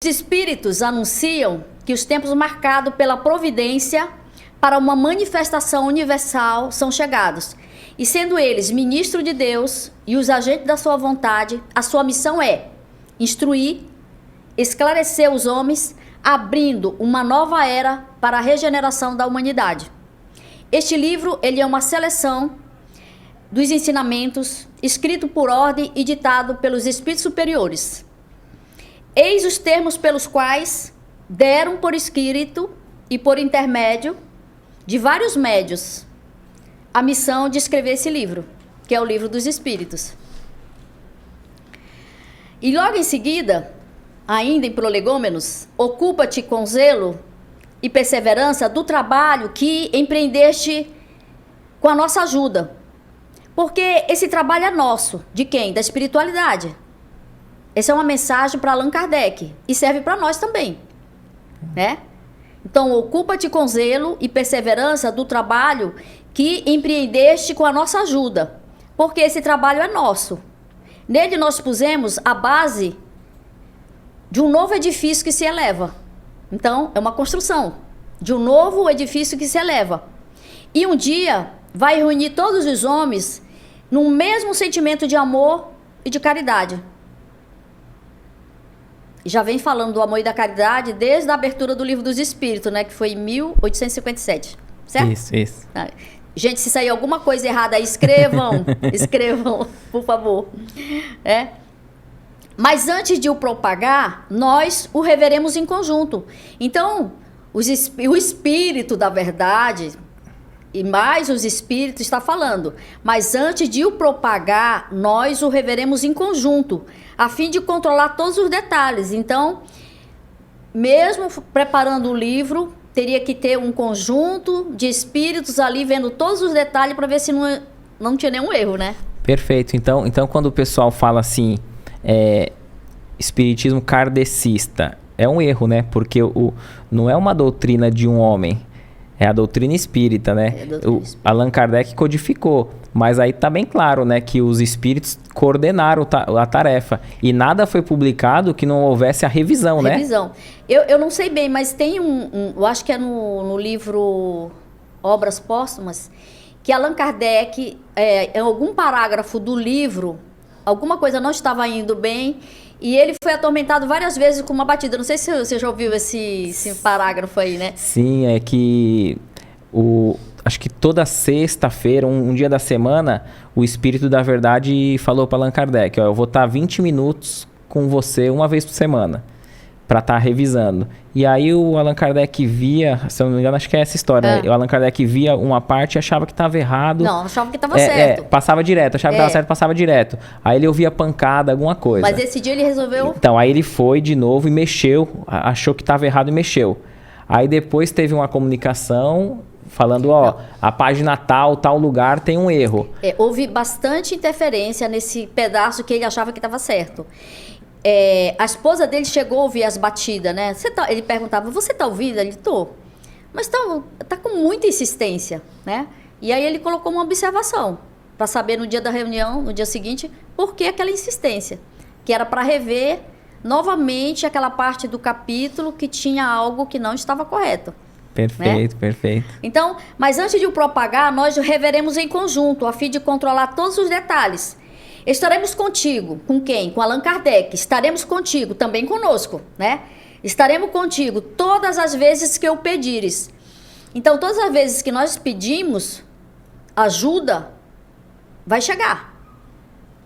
espíritos anunciam que os tempos marcados pela providência para uma manifestação universal são chegados. E sendo eles ministros de Deus e os agentes da sua vontade, a sua missão é instruir, esclarecer os homens, abrindo uma nova era para a regeneração da humanidade. Este livro, ele é uma seleção dos ensinamentos, escrito por ordem e ditado pelos espíritos superiores. Eis os termos pelos quais deram por escrito e por intermédio de vários médios a missão de escrever esse livro, que é o Livro dos Espíritos. E logo em seguida, ainda em Prolegômenos, ocupa-te com zelo e perseverança do trabalho que empreendeste com a nossa ajuda. Porque esse trabalho é nosso. De quem? Da espiritualidade. Essa é uma mensagem para Allan Kardec e serve para nós também, né? Então, ocupa-te com zelo e perseverança do trabalho que empreendeste com a nossa ajuda, porque esse trabalho é nosso. Nele nós pusemos a base de um novo edifício que se eleva. Então, é uma construção de um novo edifício que se eleva. E um dia vai reunir todos os homens num mesmo sentimento de amor e de caridade. Já vem falando do amor e da caridade desde a abertura do Livro dos Espíritos, né? Que foi em 1857, certo? Isso. Gente, se sair alguma coisa errada aí, escrevam, escrevam, por favor. Mas antes de o propagar, nós o reveremos em conjunto. Então, o Espírito da verdade, e mais os Espíritos está falando, mas antes de o propagar, nós o reveremos em conjunto, a fim de controlar todos os detalhes. Então, mesmo preparando o livro, teria que ter um conjunto de espíritos ali vendo todos os detalhes para ver se não tinha nenhum erro, né? Perfeito. Então quando o pessoal fala assim, espiritismo kardecista, é um erro, né? Porque não é uma doutrina de um homem, é a doutrina espírita, né? Allan Kardec codificou, mas aí tá bem claro, né, que os espíritos coordenaram a tarefa e nada foi publicado que não houvesse a revisão, né? Revisão. Eu não sei bem, mas tem eu acho que é no livro Obras Póstumas, que Allan Kardec, em algum parágrafo do livro, alguma coisa não estava indo bem e ele foi atormentado várias vezes com uma batida. Não sei se você já ouviu esse parágrafo aí, né? Sim, é que acho que toda sexta-feira, um dia da semana, o Espírito da Verdade falou para Allan Kardec, eu vou estar 20 minutos com você uma vez por semana, para estar revisando. E aí o Allan Kardec via, se eu não me engano, acho que é essa história, né? O Allan Kardec via uma parte e achava que estava errado. Não, achava que estava certo. Passava direto, achava que estava certo, passava direto. Aí ele ouvia pancada, alguma coisa. Mas esse dia ele resolveu... Então, aí ele foi de novo e mexeu, achou que estava errado e mexeu. Aí depois teve uma comunicação falando, a página tal lugar tem um erro. Houve bastante interferência nesse pedaço que ele achava que estava certo. A esposa dele chegou a ouvir as batidas, né? Ele perguntava, você tá ouvindo? Ele, tô. Mas tá com muita insistência, né? E aí ele colocou uma observação para saber no dia da reunião, no dia seguinte, por que aquela insistência. Que era para rever novamente aquela parte do capítulo que tinha algo que não estava correto. Perfeito, né? Perfeito. Então, mas antes de o propagar, nós o reveremos em conjunto, a fim de controlar todos os detalhes. Estaremos contigo. Com quem? Com Allan Kardec. Estaremos contigo, também conosco, né? Estaremos contigo todas as vezes que eu pedires. Então, todas as vezes que nós pedimos ajuda, vai chegar.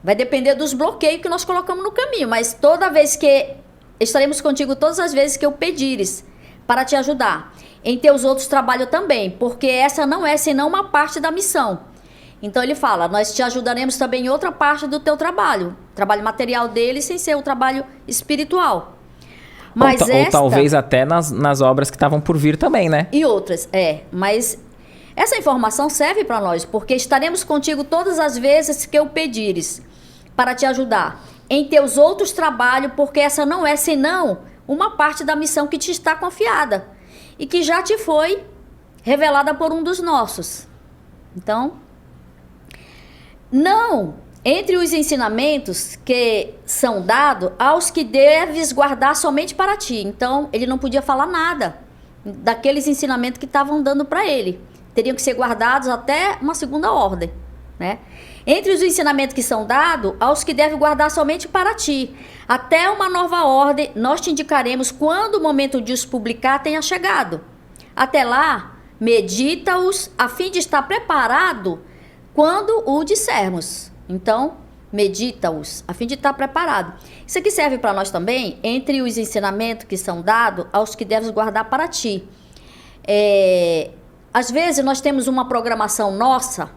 Vai depender dos bloqueios que nós colocamos no caminho, mas toda vez que estaremos contigo, todas as vezes que eu pedires para te ajudar. Em teus outros trabalhos também, porque essa não é senão uma parte da missão. Então ele fala, nós te ajudaremos também em outra parte do teu trabalho material dele, sem ser o trabalho espiritual. Mas ou talvez até nas obras que estavam por vir também, né? E outras, mas essa informação serve para nós, porque estaremos contigo todas as vezes que eu pedires para te ajudar em teus outros trabalhos, porque essa não é senão uma parte da missão que te está confiada e que já te foi revelada por um dos nossos. Então, não entre os ensinamentos que são dados aos que deves guardar somente para ti. Então, ele não podia falar nada daqueles ensinamentos que estavam dando para ele. Teriam que ser guardados até uma segunda ordem, né? Entre os ensinamentos que são dados aos que devem guardar somente para ti. Até uma nova ordem, nós te indicaremos quando o momento de os publicar tenha chegado. Até lá, medita-os a fim de estar preparado quando o dissermos. Então, medita-os a fim de estar preparado. Isso aqui serve para nós também, entre os ensinamentos que são dados aos que deves guardar para ti. Às vezes nós temos uma programação nossa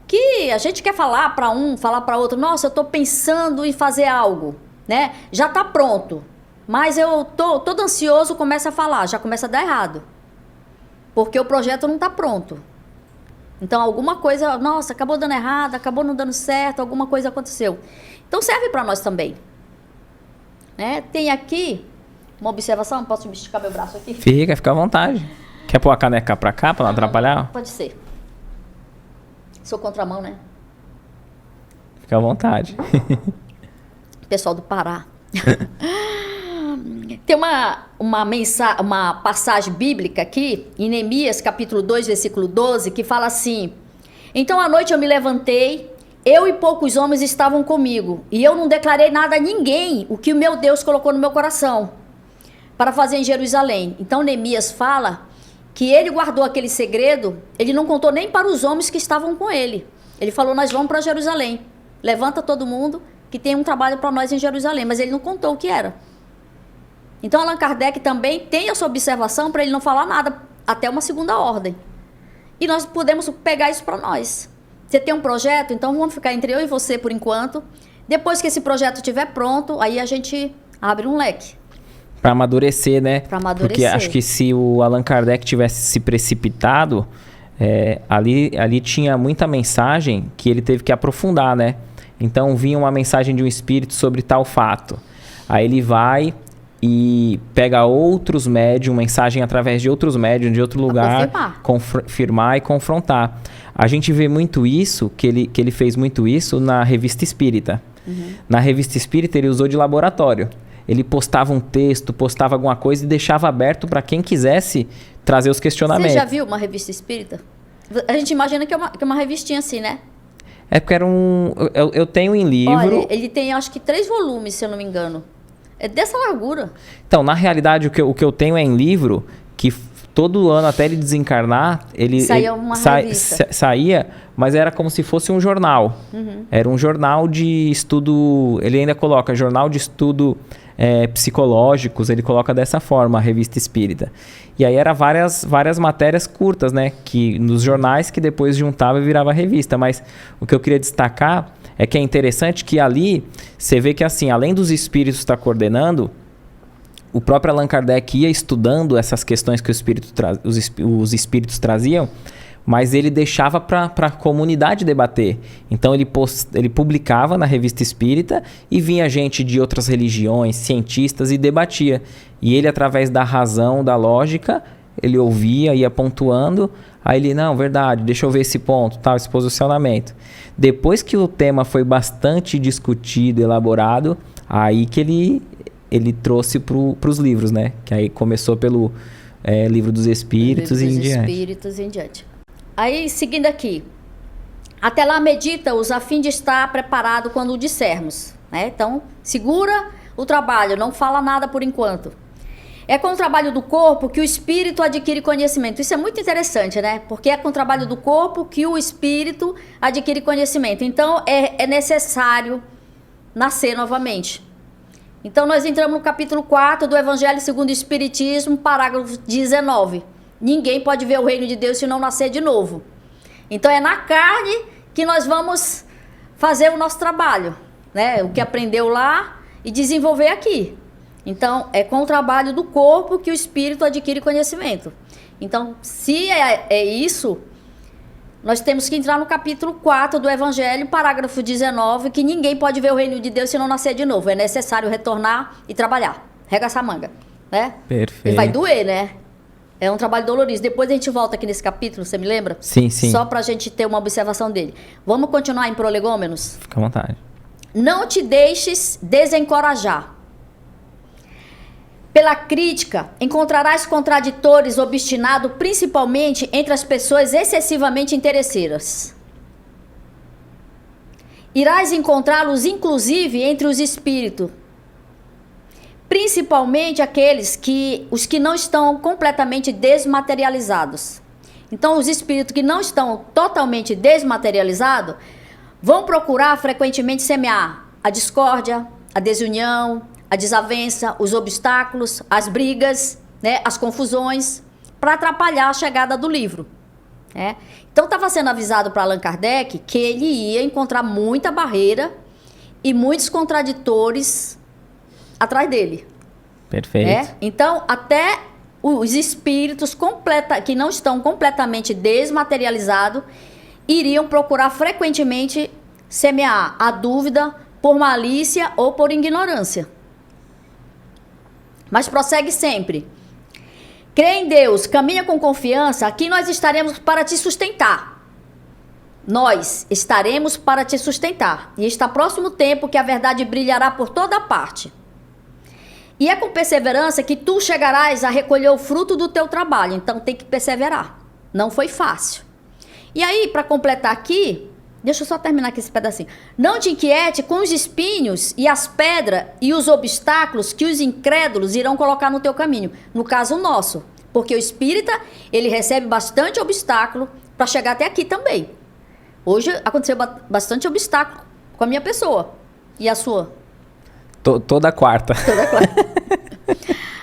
que a gente quer falar para um, falar para outro, nossa, eu estou pensando em fazer algo, né? Já está pronto, mas eu tô todo ansioso, começa a falar, já começa a dar errado, porque o projeto não está pronto. Então alguma coisa, nossa, acabou dando errado, acabou não dando certo, alguma coisa aconteceu. Então serve para nós também, né? Tem aqui uma observação, posso esticar meu braço aqui? Fica à vontade. Quer pôr a caneca para cá, para não atrapalhar? Pode ser. Sou contramão, né? Fica à vontade. Pessoal do Pará. Tem uma passagem bíblica aqui, em Neemias, capítulo 2, versículo 12, que fala assim: então à noite eu me levantei, eu e poucos homens estavam comigo, e eu não declarei nada a ninguém, o que o meu Deus colocou no meu coração, para fazer em Jerusalém. Então Neemias fala que ele guardou aquele segredo, ele não contou nem para os homens que estavam com ele. Ele falou, nós vamos para Jerusalém, levanta todo mundo, que tem um trabalho para nós em Jerusalém, mas ele não contou o que era. Então Allan Kardec também tem essa observação para ele não falar nada até uma segunda ordem. E nós podemos pegar isso para nós. Você tem um projeto, então vamos ficar entre eu e você por enquanto. Depois que esse projeto estiver pronto, aí a gente abre um leque. Para amadurecer, né? Para amadurecer. Porque acho que se o Allan Kardec tivesse se precipitado, ali tinha muita mensagem que ele teve que aprofundar, né? Então vinha uma mensagem de um espírito sobre tal fato. Aí ele vai e pega outros médiums, mensagem através de outros médiums, de outro lugar, confirmar e confrontar. A gente vê muito isso, que ele fez muito isso na Revista Espírita. Uhum. Na Revista Espírita ele usou de laboratório. Ele postava um texto, postava alguma coisa e deixava aberto para quem quisesse trazer os questionamentos. Você já viu uma revista espírita? A gente imagina que é uma revistinha assim, né? É porque era eu tenho em livro... Olha, ele tem acho que 3 volumes, se eu não me engano. É dessa largura. Então, na realidade, o que eu tenho é em livro, que todo ano, até ele desencarnar, saía, mas era como se fosse um jornal. Uhum. Era um jornal de estudo... Ele ainda coloca jornal de estudo... psicológicos, ele coloca dessa forma a Revista Espírita. E aí era várias matérias curtas, né? Que nos jornais que depois juntava e virava revista. Mas o que eu queria destacar é que é interessante que ali você vê que assim, além dos espíritos estar coordenando, o próprio Allan Kardec ia estudando essas questões que os espíritos traziam, mas ele deixava para a comunidade debater. Então ele publicava na Revista Espírita e vinha gente de outras religiões, cientistas, e debatia. E ele, através da razão, da lógica, ele ouvia, ia pontuando, aí ele, não, verdade, deixa eu ver esse ponto, tal, esse posicionamento. Depois que o tema foi bastante discutido, elaborado, aí que ele trouxe para os livros, né? Que aí começou pelo Livro dos Espíritos e em diante. Aí, seguindo aqui, até lá medita-os a fim de estar preparado quando o dissermos, né? Então, segura o trabalho, não fala nada por enquanto. É com o trabalho do corpo que o espírito adquire conhecimento. Isso é muito interessante, né? Porque é com o trabalho do corpo que o espírito adquire conhecimento. Então, é necessário nascer novamente. Então, nós entramos no capítulo 4 do Evangelho segundo o Espiritismo, parágrafo 19. Ninguém pode ver o reino de Deus se não nascer de novo. Então é na carne que nós vamos fazer o nosso trabalho, né? O que aprendeu lá e desenvolver aqui. Então é com o trabalho do corpo que o espírito adquire conhecimento. Então, se é isso, nós temos que entrar no capítulo 4 do Evangelho, parágrafo 19, que ninguém pode ver o reino de Deus se não nascer de novo. É necessário retornar e trabalhar. Regaçar a manga, né? Perfeito. E vai doer, né? É um trabalho doloroso. Depois a gente volta aqui nesse capítulo, você me lembra? Sim, sim. Só pra gente ter uma observação dele. Vamos continuar em Prolegômenos? Fica à vontade. Não te deixes desencorajar. Pela crítica, encontrarás contraditores obstinados, principalmente entre as pessoas excessivamente interesseiras. Irás encontrá-los, inclusive, entre os espíritos, principalmente os que não estão completamente desmaterializados. Então, os espíritos que não estão totalmente desmaterializados vão procurar frequentemente semear a discórdia, a desunião, a desavença, os obstáculos, as brigas, né, as confusões, para atrapalhar a chegada do livro. Né? Então, estava sendo avisado para Allan Kardec que ele ia encontrar muita barreira e muitos contraditores atrás dele. Perfeito. Né? Então, até os espíritos que não estão completamente desmaterializados iriam procurar frequentemente semear a dúvida por malícia ou por ignorância. Mas prossegue sempre. Crê em Deus, caminha com confiança, aqui nós estaremos para te sustentar. Nós estaremos para te sustentar. E está próximo tempo que a verdade brilhará por toda parte. E é com perseverança que tu chegarás a recolher o fruto do teu trabalho. Então tem que perseverar. Não foi fácil. E aí, para completar aqui, deixa eu só terminar aqui esse pedacinho. Não te inquiete com os espinhos e as pedras e os obstáculos que os incrédulos irão colocar no teu caminho. No caso nosso. Porque o espírita, ele recebe bastante obstáculo para chegar até aqui também. Hoje aconteceu bastante obstáculo com a minha pessoa. E a sua? Toda quarta. Toda quarta.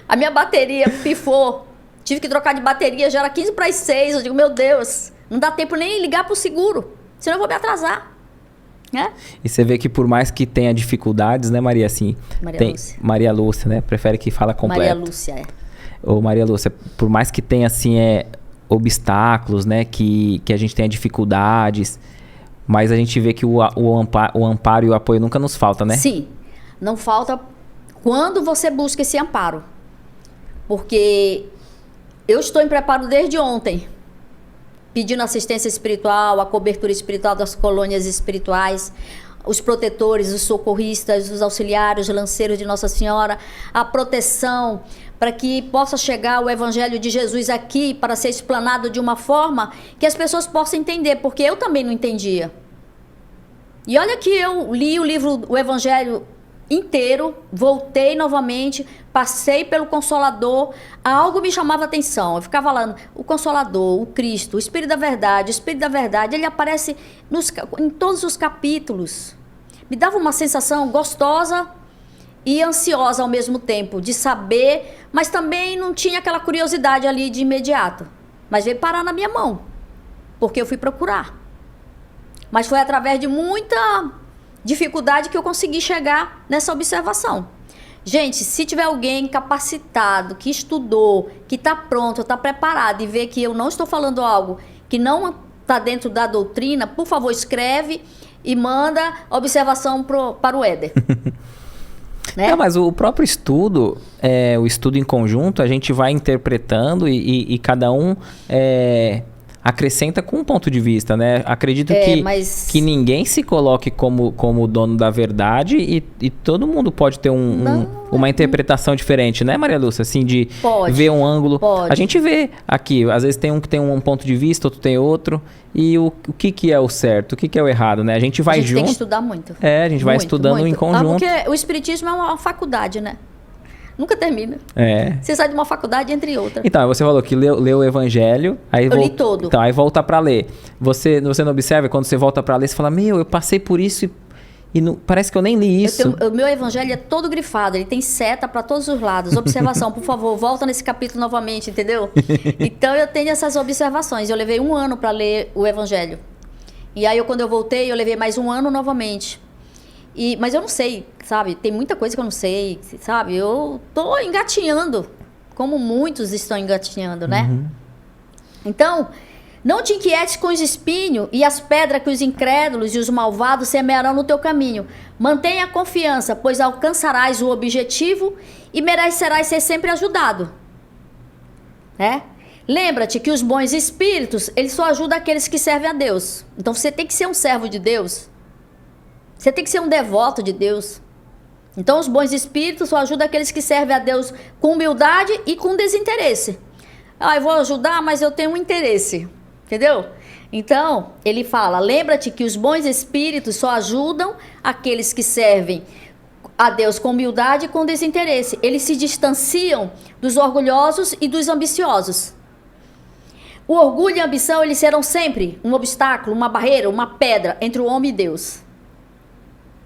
A minha bateria pifou. Tive que trocar de bateria, já era 15 para as 6. Eu digo, meu Deus, não dá tempo nem ligar pro seguro. Senão eu vou me atrasar. Né? E você vê que por mais que tenha dificuldades, né, Maria? Assim, Lúcia. Maria Lúcia, né? Prefere que fala completo. Maria Lúcia, é. Ô, Maria Lúcia, por mais que tenha, assim, obstáculos, né? Que a gente tenha dificuldades, mas a gente vê que o amparo e o apoio nunca nos falta, né? Sim. Não falta quando você busca esse amparo. Porque eu estou em preparo desde ontem, pedindo assistência espiritual, a cobertura espiritual das colônias espirituais, os protetores, os socorristas, os auxiliares, os lanceiros de Nossa Senhora, a proteção para que possa chegar o Evangelho de Jesus aqui para ser explanado de uma forma que as pessoas possam entender, porque eu também não entendia. E olha que eu li o Evangelho inteiro, voltei novamente, passei pelo Consolador, algo me chamava atenção, eu ficava falando, o Consolador, o Cristo, o Espírito da Verdade, ele aparece em todos os capítulos, me dava uma sensação gostosa e ansiosa ao mesmo tempo, de saber, mas também não tinha aquela curiosidade ali de imediato, mas veio parar na minha mão, porque eu fui procurar, mas foi através de muita dificuldade que eu consegui chegar nessa observação. Gente, se tiver alguém capacitado, que estudou, que está pronto, está preparado e vê que eu não estou falando algo que não está dentro da doutrina, por favor, escreve e manda a observação para o Éder. Né? Não, mas o próprio estudo, o estudo em conjunto, a gente vai interpretando e cada um acrescenta com um ponto de vista, né? Acredito que ninguém se coloque como dono da verdade e todo mundo pode ter uma interpretação diferente, né, Maria Lúcia? Assim, de ver um ângulo. Pode. A gente vê aqui, às vezes tem um que tem um ponto de vista, outro tem outro. E o que é o certo, o que é o errado, né? A gente vai junto. A gente tem que estudar muito. A gente vai estudando em conjunto. Porque o espiritismo é uma faculdade, né? Nunca termina. Você sai de uma faculdade entre outra. Então, você falou que leu o Evangelho. Aí eu li todo. Então, aí volta para ler. Você não observa? Quando você volta para ler, você fala, eu passei por isso e não, parece que eu nem li isso. O meu Evangelho é todo grifado. Ele tem seta para todos os lados. Observação, por favor, volta nesse capítulo novamente, entendeu? Então, eu tenho essas observações. Eu levei 1 ano para ler o Evangelho. E aí, quando eu voltei, eu levei mais 1 ano novamente. Mas eu não sei, sabe? Tem muita coisa que eu não sei, sabe? Eu tô engatinhando, como muitos estão engatinhando, né? Uhum. Então, não te inquietes com os espinhos e as pedras que os incrédulos e os malvados semearão no teu caminho. Mantenha a confiança, pois alcançarás o objetivo e merecerás ser sempre ajudado. Né? Lembra-te que os bons espíritos, eles só ajudam aqueles que servem a Deus. Então você tem que ser um servo de Deus. Você tem que ser um devoto de Deus. Então os bons espíritos só ajudam aqueles que servem a Deus com humildade e com desinteresse. Ah, eu vou ajudar, mas eu tenho um interesse. Entendeu? Então, ele fala, lembra-te que os bons espíritos só ajudam aqueles que servem a Deus com humildade e com desinteresse. Eles se distanciam dos orgulhosos e dos ambiciosos. O orgulho e a ambição, eles serão sempre um obstáculo, uma barreira, uma pedra entre o homem e Deus.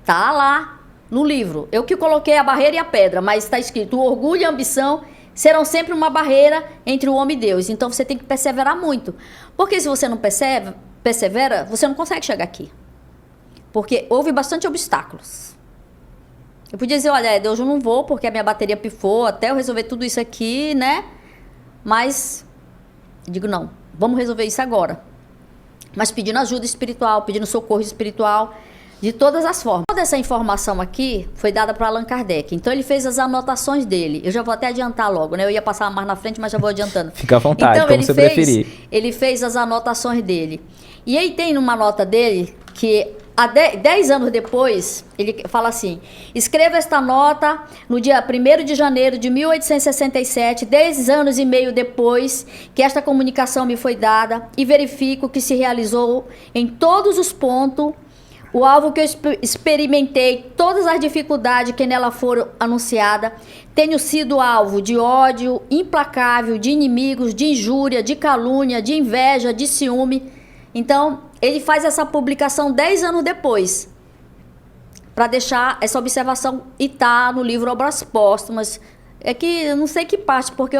Tá lá no livro. Eu que coloquei a barreira e a pedra, mas está escrito, o orgulho e a ambição serão sempre uma barreira entre o homem e Deus. Então você tem que perseverar muito. Porque se você não persevera, você não consegue chegar aqui. Porque houve bastante obstáculos. Eu podia dizer, olha, Deus, eu não vou porque a minha bateria pifou até eu resolver tudo isso aqui, né? Mas, eu digo, não, vamos resolver isso agora. Mas pedindo ajuda espiritual, pedindo socorro espiritual, de todas as formas. Toda essa informação aqui foi dada para Allan Kardec. Então ele fez as anotações dele. Eu já vou até adiantar logo, né? Eu ia passar mais na frente, mas já vou adiantando. Fica à vontade, então, como você preferir. Ele fez as anotações dele. E aí tem numa nota dele que... 10 anos depois, ele fala assim, escreva esta nota no dia 1º de janeiro de 1867, 10 anos e meio depois que esta comunicação me foi dada, e verifico que se realizou em todos os pontos o alvo que eu experimentei, todas as dificuldades que nela foram anunciadas. Tenho sido alvo de ódio implacável, de inimigos, de injúria, de calúnia, de inveja, de ciúme. Então, ele faz essa publicação 10 anos depois, para deixar essa observação, e tá no livro Obras Póstumas. É que eu não sei que parte, porque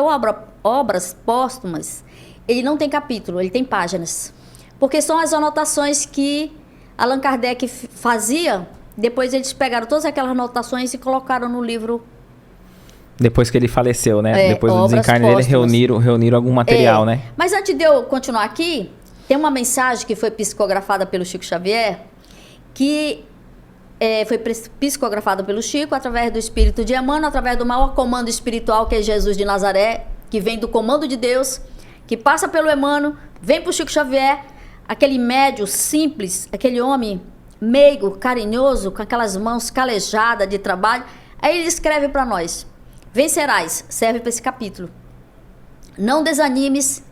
Obras Póstumas, ele não tem capítulo, ele tem páginas. Porque são as anotações que Allan Kardec fazia, depois eles pegaram todas aquelas anotações e colocaram no livro. Depois que ele faleceu, né? Depois do desencarne dele, reuniram algum material, né? Mas antes de eu continuar aqui... Tem uma mensagem que foi psicografada pelo Chico Xavier, que foi psicografada pelo Chico através do Espírito de Emmanuel, através do maior comando espiritual que é Jesus de Nazaré, que vem do comando de Deus, que passa pelo Emmanuel, vem para o Chico Xavier, aquele médio simples, aquele homem meigo, carinhoso, com aquelas mãos calejadas de trabalho. Aí ele escreve para nós, vencerás, serve para esse capítulo. Não desanimes,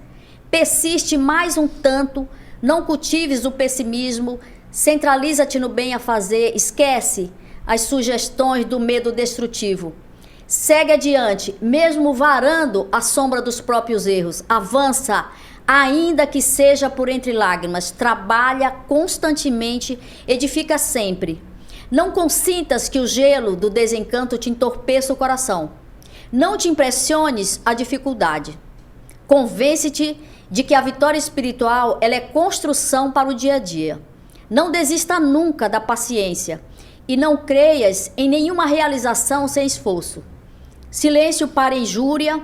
persiste mais um tanto, não cultives o pessimismo, centraliza-te no bem a fazer, esquece as sugestões do medo destrutivo. Segue adiante, mesmo varando a sombra dos próprios erros. Avança, ainda que seja por entre lágrimas. Trabalha constantemente, edifica sempre. Não consintas que o gelo do desencanto te entorpeça o coração. Não te impressiones a dificuldade. Convence-te de que a vitória espiritual ela é construção para o dia a dia. Não desista nunca da paciência e não creias em nenhuma realização sem esforço. Silêncio para a injúria,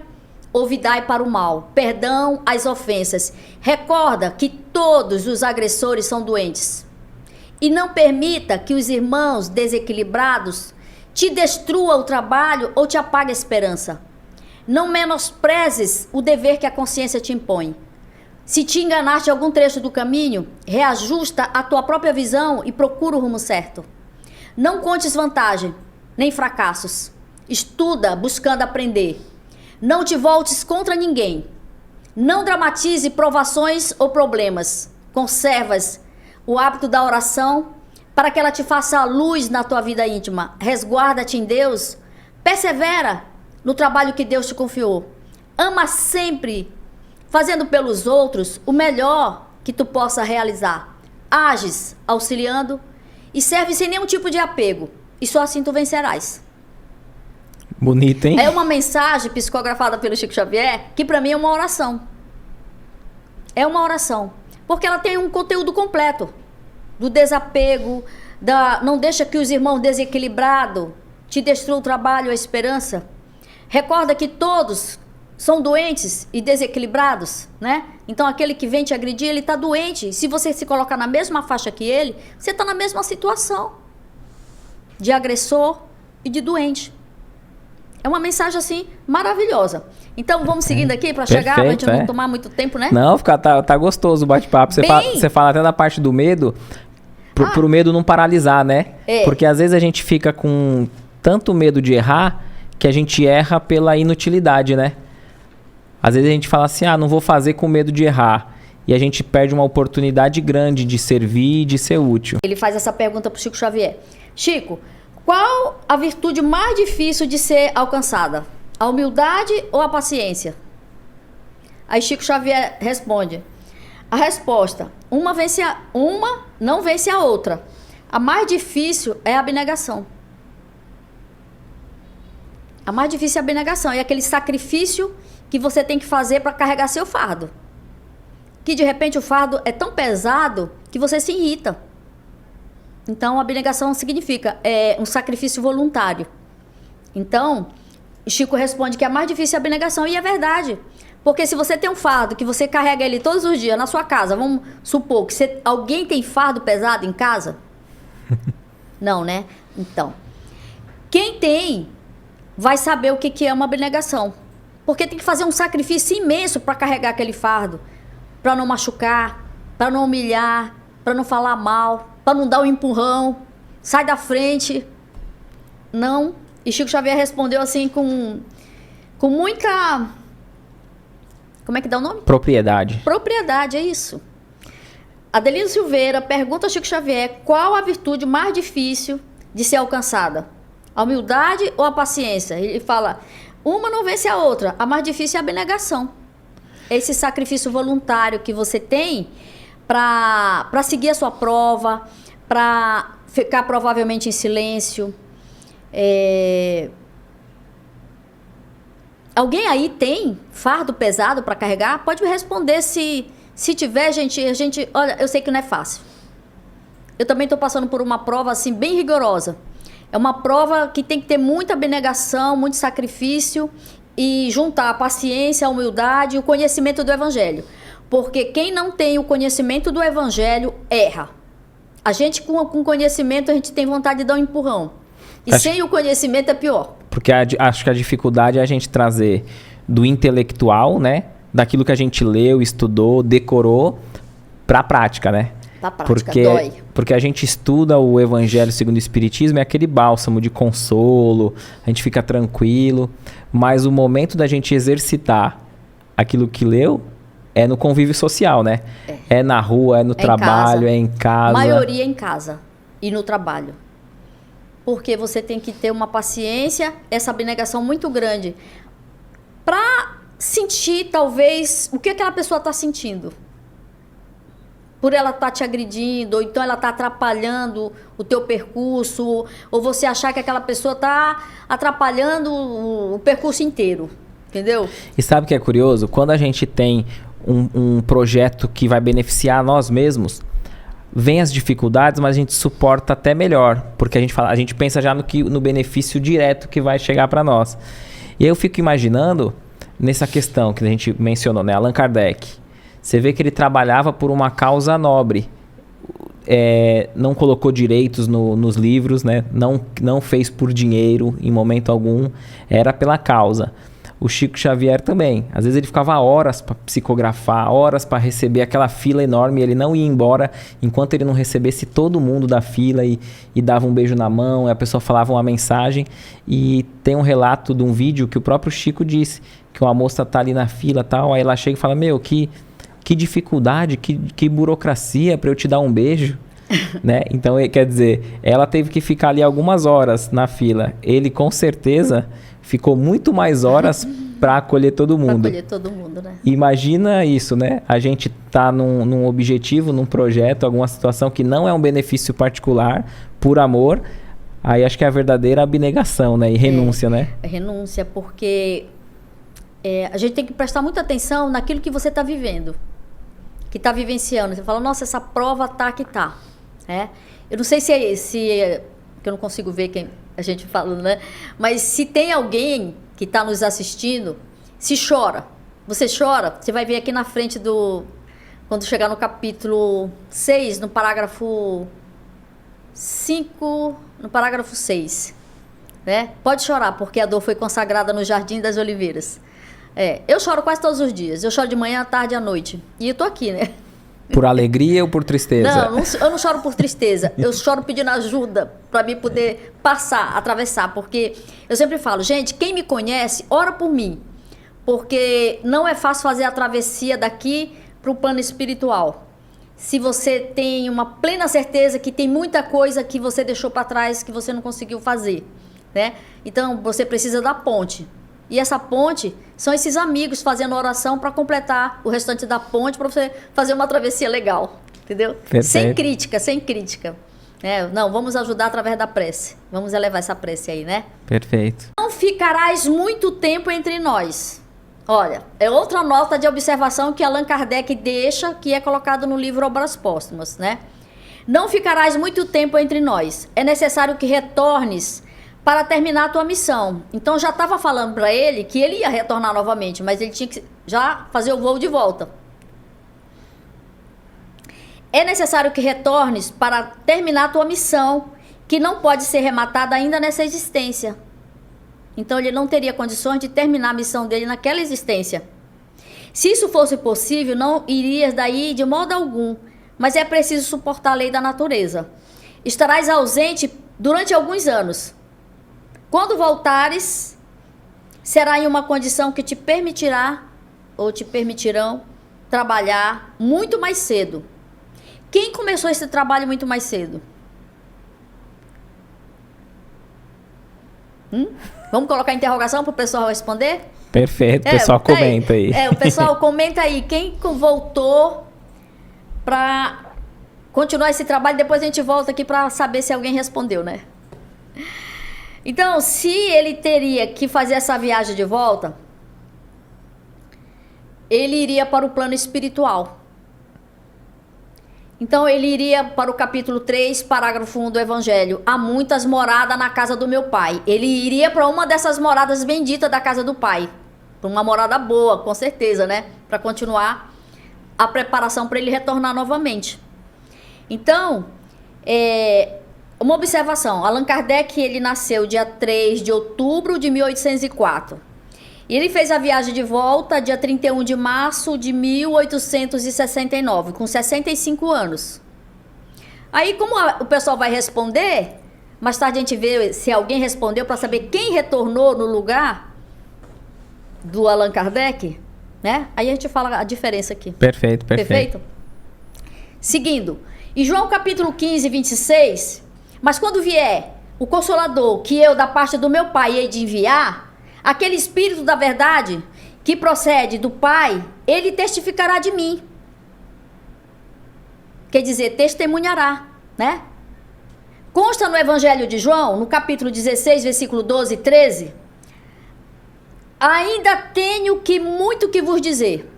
ouvidai para o mal, perdão às ofensas. Recorda que todos os agressores são doentes. E não permita que os irmãos desequilibrados te destruam o trabalho ou te apague a esperança. Não menosprezes o dever que a consciência te impõe. Se te enganaste em algum trecho do caminho, reajusta a tua própria visão e procura o rumo certo. Não contes vantagem, nem fracassos. Estuda buscando aprender. Não te voltes contra ninguém. Não dramatize provações ou problemas. Conservas o hábito da oração para que ela te faça luz na tua vida íntima. Resguarda-te em Deus. Persevera no trabalho que Deus te confiou. Ama sempre, fazendo pelos outros o melhor que tu possa realizar. Ages auxiliando e serve sem nenhum tipo de apego. E só assim tu vencerás. Bonito, hein? É uma mensagem psicografada pelo Chico Xavier que para mim é uma oração. É uma oração. Porque ela tem um conteúdo completo. Do desapego, não deixa que os irmãos desequilibrados te destruam o trabalho, a esperança. Recorda que todos são doentes e desequilibrados, né? Então aquele que vem te agredir, ele está doente. Se você se colocar na mesma faixa que ele, você está na mesma situação de agressor e de doente. É uma mensagem, assim, maravilhosa. Então, vamos seguindo aqui para chegar, pra gente não tomar muito tempo, né? Não, tá gostoso o bate-papo. Você fala até da parte do medo, pro medo não paralisar, né? Porque às vezes a gente fica com tanto medo de errar que a gente erra pela inutilidade, né? Às vezes a gente fala assim, não vou fazer com medo de errar. E a gente perde uma oportunidade grande de servir e de ser útil. Ele faz essa pergunta pro Chico Xavier. Chico, qual a virtude mais difícil de ser alcançada? A humildade ou a paciência? Aí Chico Xavier responde. A resposta, uma não vence a outra. A mais difícil é a abnegação. A mais difícil é a abnegação. É aquele sacrifício que você tem que fazer para carregar seu fardo. Que de repente o fardo é tão pesado que você se irrita. Então, a abnegação significa um sacrifício voluntário. Então, Chico responde que a mais difícil é a abnegação. E é verdade. Porque se você tem um fardo que você carrega ele todos os dias na sua casa, vamos supor que alguém tem fardo pesado em casa? Não, né? Então, quem tem vai saber o que é uma abnegação. Porque tem que fazer um sacrifício imenso para carregar aquele fardo. Para não machucar, para não humilhar, para não falar mal, para não dar um empurrão, sai da frente. Não. E Chico Xavier respondeu assim com muita... Como é que dá o nome? Propriedade. Propriedade, é isso. Adelino Silveira pergunta a Chico Xavier qual a virtude mais difícil de ser alcançada? A humildade ou a paciência? Ele fala, uma não vence a outra, a mais difícil é a abnegação. Esse sacrifício voluntário que você tem para seguir a sua prova, para ficar provavelmente em silêncio. Alguém aí tem fardo pesado para carregar? Pode me responder se tiver, gente. Olha, eu sei que não é fácil. Eu também estou passando por uma prova assim bem rigorosa. É uma prova que tem que ter muita abnegação, muito sacrifício e juntar a paciência, a humildade e o conhecimento do Evangelho. Porque quem não tem o conhecimento do Evangelho erra. A gente com conhecimento a gente tem vontade de dar um empurrão. E sem o conhecimento é pior. Porque acho que a dificuldade é a gente trazer do intelectual, né? Daquilo que a gente leu, estudou, decorou, para a prática, né? Pra prática, dói. Porque a gente estuda o Evangelho segundo o Espiritismo, é aquele bálsamo de consolo, a gente fica tranquilo, mas o momento da gente exercitar aquilo que leu é no convívio social, né? É na rua, é no trabalho, é em casa. A maioria é em casa e no trabalho. Porque você tem que ter uma paciência, essa abnegação muito grande, para sentir, talvez, o que aquela pessoa está sentindo. Por ela estar te agredindo, ou então ela está atrapalhando o teu percurso, ou você achar que aquela pessoa está atrapalhando o percurso inteiro, entendeu? E sabe o que é curioso? Quando a gente tem um projeto que vai beneficiar nós mesmos, vem as dificuldades, mas a gente suporta até melhor, porque a gente pensa já no benefício direto que vai chegar para nós. E aí eu fico imaginando nessa questão que a gente mencionou, né? Allan Kardec. Você vê que ele trabalhava por uma causa nobre. Não colocou direitos nos livros, né? Não fez por dinheiro em momento algum. Era pela causa. O Chico Xavier também. Às vezes ele ficava horas para psicografar, horas para receber aquela fila enorme. E ele não ia embora enquanto ele não recebesse todo mundo da fila e dava um beijo na mão. E a pessoa falava uma mensagem. E tem um relato de um vídeo que o próprio Chico disse que uma moça tá ali na fila e tal. Aí ela chega e fala, que dificuldade, que burocracia para eu te dar um beijo, né? Então, quer dizer, ela teve que ficar ali algumas horas na fila. Ele, com certeza, ficou muito mais horas para acolher todo mundo. Para acolher todo mundo, né? Imagina isso, né? A gente tá num objetivo, num projeto, alguma situação que não é um benefício particular, por amor. Aí acho que é a verdadeira abnegação, né? E renúncia, né? É renúncia, porque a gente tem que prestar muita atenção naquilo que você está vivendo, que está vivenciando. Você fala, nossa, essa prova tá que tá. Eu não sei se que eu não consigo ver quem a gente fala, né? Mas se tem alguém que está nos assistindo, se chora. Você chora, você vai ver aqui na frente quando chegar no capítulo 6, no parágrafo 5, no parágrafo 6. né? Pode chorar, porque a dor foi consagrada no Jardim das Oliveiras. Eu choro quase todos os dias. Eu choro de manhã, à tarde e à noite. E eu tô aqui, né? Por alegria ou por tristeza? Não, eu não choro por tristeza. Eu choro pedindo ajuda para mim poder passar, atravessar. Porque eu sempre falo, gente, quem me conhece, ora por mim. Porque não é fácil fazer a travessia daqui para o plano espiritual. Se você tem uma plena certeza que tem muita coisa que você deixou para trás, que você não conseguiu fazer, né? Então, você precisa da ponte. E essa ponte são esses amigos fazendo oração para completar o restante da ponte, para você fazer uma travessia legal, entendeu? Perfeito. Sem crítica, sem crítica. Não, vamos ajudar através da prece. Vamos elevar essa prece aí, né? Perfeito. Não ficarás muito tempo entre nós. Olha, é outra nota de observação que Allan Kardec deixa, que é colocado no livro Obras Póstumas, né? Não ficarás muito tempo entre nós. É necessário que retornes para terminar a tua missão. Então já estava falando para ele que ele ia retornar novamente, mas ele tinha que já fazer o voo de volta. É necessário que retornes para terminar a tua missão, que não pode ser rematada ainda nessa existência. Então ele não teria condições de terminar a missão dele naquela existência. Se isso fosse possível, não irias daí de modo algum, mas é preciso suportar a lei da natureza. Estarás ausente durante alguns anos. Quando voltares, será em uma condição que te permitirá ou te permitirão trabalhar muito mais cedo. Quem começou esse trabalho muito mais cedo? Vamos colocar a interrogação para o pessoal responder? Perfeito, o pessoal comenta aí. O pessoal comenta aí. Quem voltou para continuar esse trabalho? Depois a gente volta aqui para saber se alguém respondeu, né? Então, se ele teria que fazer essa viagem de volta, ele iria para o plano espiritual. Então, ele iria para o capítulo 3, parágrafo 1 do Evangelho. Há muitas moradas na casa do meu pai. Ele iria para uma dessas moradas benditas da casa do pai. Para uma morada boa, com certeza, né? Para continuar a preparação para ele retornar novamente. Então, uma observação. Allan Kardec, ele nasceu dia 3 de outubro de 1804. E ele fez a viagem de volta dia 31 de março de 1869, com 65 anos. Aí, como o pessoal vai responder, mais tarde a gente vê se alguém respondeu para saber quem retornou no lugar do Allan Kardec, né? Aí a gente fala a diferença aqui. Perfeito. Perfeito? Seguindo. Em João capítulo 15, 26, mas quando vier o Consolador, que eu da parte do meu Pai hei de enviar, aquele Espírito da verdade que procede do Pai, ele testificará de mim. Quer dizer, testemunhará, né? Consta no Evangelho de João, no capítulo 16, versículo 12 e 13, ainda tenho muito que vos dizer,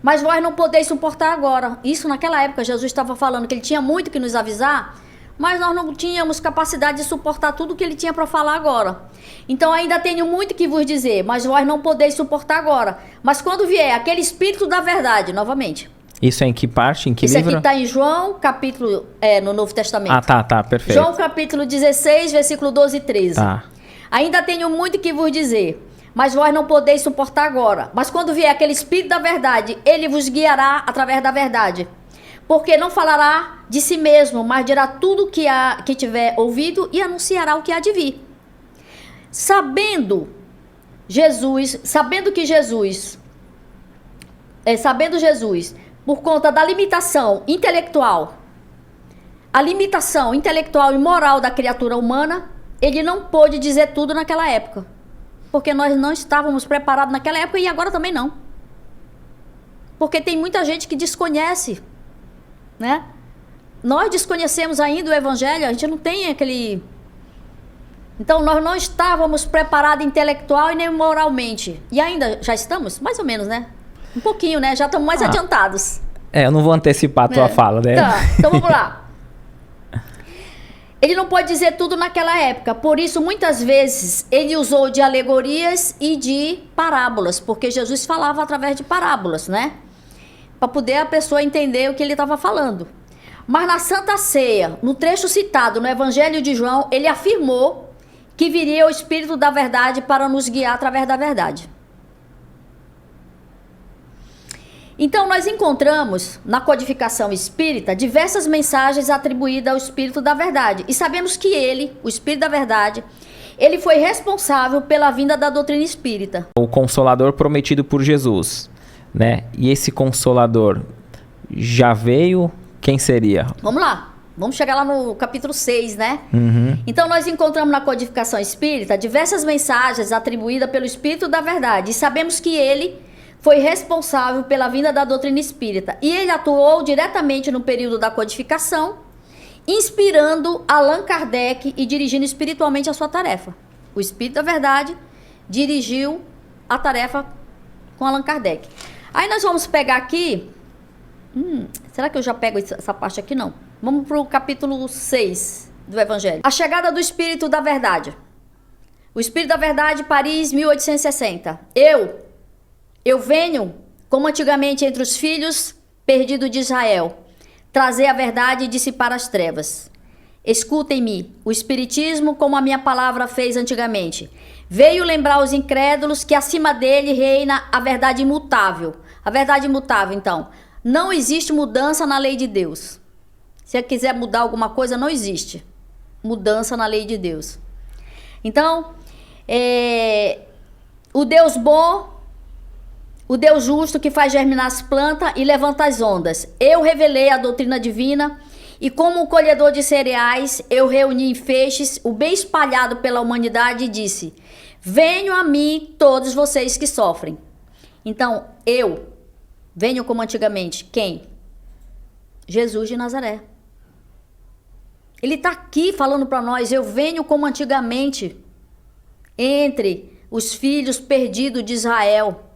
mas vós não podeis suportar agora. Isso naquela época, Jesus estava falando que ele tinha muito que nos avisar, mas nós não tínhamos capacidade de suportar tudo que ele tinha para falar agora. Então ainda tenho muito que vos dizer, mas vós não podeis suportar agora. Mas quando vier aquele Espírito da verdade, novamente. Isso é em que parte? Em que livro? Isso aqui está em João, capítulo, no Novo Testamento. Tá, perfeito. João capítulo 16, versículo 12 e 13. Tá. Ainda tenho muito que vos dizer, mas vós não podeis suportar agora. Mas quando vier aquele Espírito da verdade, ele vos guiará através da verdade. Porque não falará de si mesmo, mas dirá tudo que tiver ouvido e anunciará o que há de vir. Sabendo Jesus, por conta da limitação intelectual, a limitação intelectual e moral da criatura humana, ele não pôde dizer tudo naquela época. Porque nós não estávamos preparados naquela época e agora também não. Porque tem muita gente que desconhece, né? Nós desconhecemos ainda o Evangelho, a gente não tem aquele... Então, nós não estávamos preparados intelectual e nem moralmente. E ainda já estamos? Mais ou menos, né? Um pouquinho, né? Já estamos mais adiantados. Eu não vou antecipar a tua fala, né? Tá, então vamos lá. Ele não pode dizer tudo naquela época. Por isso, muitas vezes, ele usou de alegorias e de parábolas. Porque Jesus falava através de parábolas, né? Para poder a pessoa entender o que ele estava falando. Mas na Santa Ceia, no trecho citado no Evangelho de João, ele afirmou que viria o Espírito da verdade para nos guiar através da verdade. Então, nós encontramos na codificação espírita diversas mensagens atribuídas ao Espírito da verdade. E sabemos que ele, o Espírito da verdade, ele foi responsável pela vinda da doutrina espírita. O Consolador prometido por Jesus, né? E esse Consolador já veio? Quem seria? Vamos lá. Vamos chegar lá no capítulo 6, né? Então, nós encontramos na codificação espírita diversas mensagens atribuídas pelo Espírito da verdade. E sabemos que ele foi responsável pela vinda da doutrina espírita. E ele atuou diretamente no período da codificação, inspirando Allan Kardec e dirigindo espiritualmente a sua tarefa. O Espírito da verdade dirigiu a tarefa com Allan Kardec. Aí nós vamos pegar aqui... será que eu já pego essa parte aqui? Não. Vamos para o capítulo 6 do Evangelho. A chegada do Espírito da verdade. O Espírito da verdade, Paris, 1860. Eu venho, como antigamente entre os filhos perdidos de Israel, trazer a verdade e dissipar as trevas. Escutem-me, o Espiritismo, como a minha palavra fez antigamente, veio lembrar os incrédulos que acima dele reina a verdade imutável. A verdade imutável, então, não existe mudança na lei de Deus. Se você quiser mudar alguma coisa, não existe mudança na lei de Deus. Então, o Deus bom, o Deus justo que faz germinar as plantas e levanta as ondas. Eu revelei a doutrina divina e como colhedor de cereais, eu reuni em feixes o bem espalhado pela humanidade e disse: venham a mim todos vocês que sofrem. Então, eu venho como antigamente. Quem? Jesus de Nazaré. Ele está aqui falando para nós: eu venho como antigamente entre os filhos perdidos de Israel.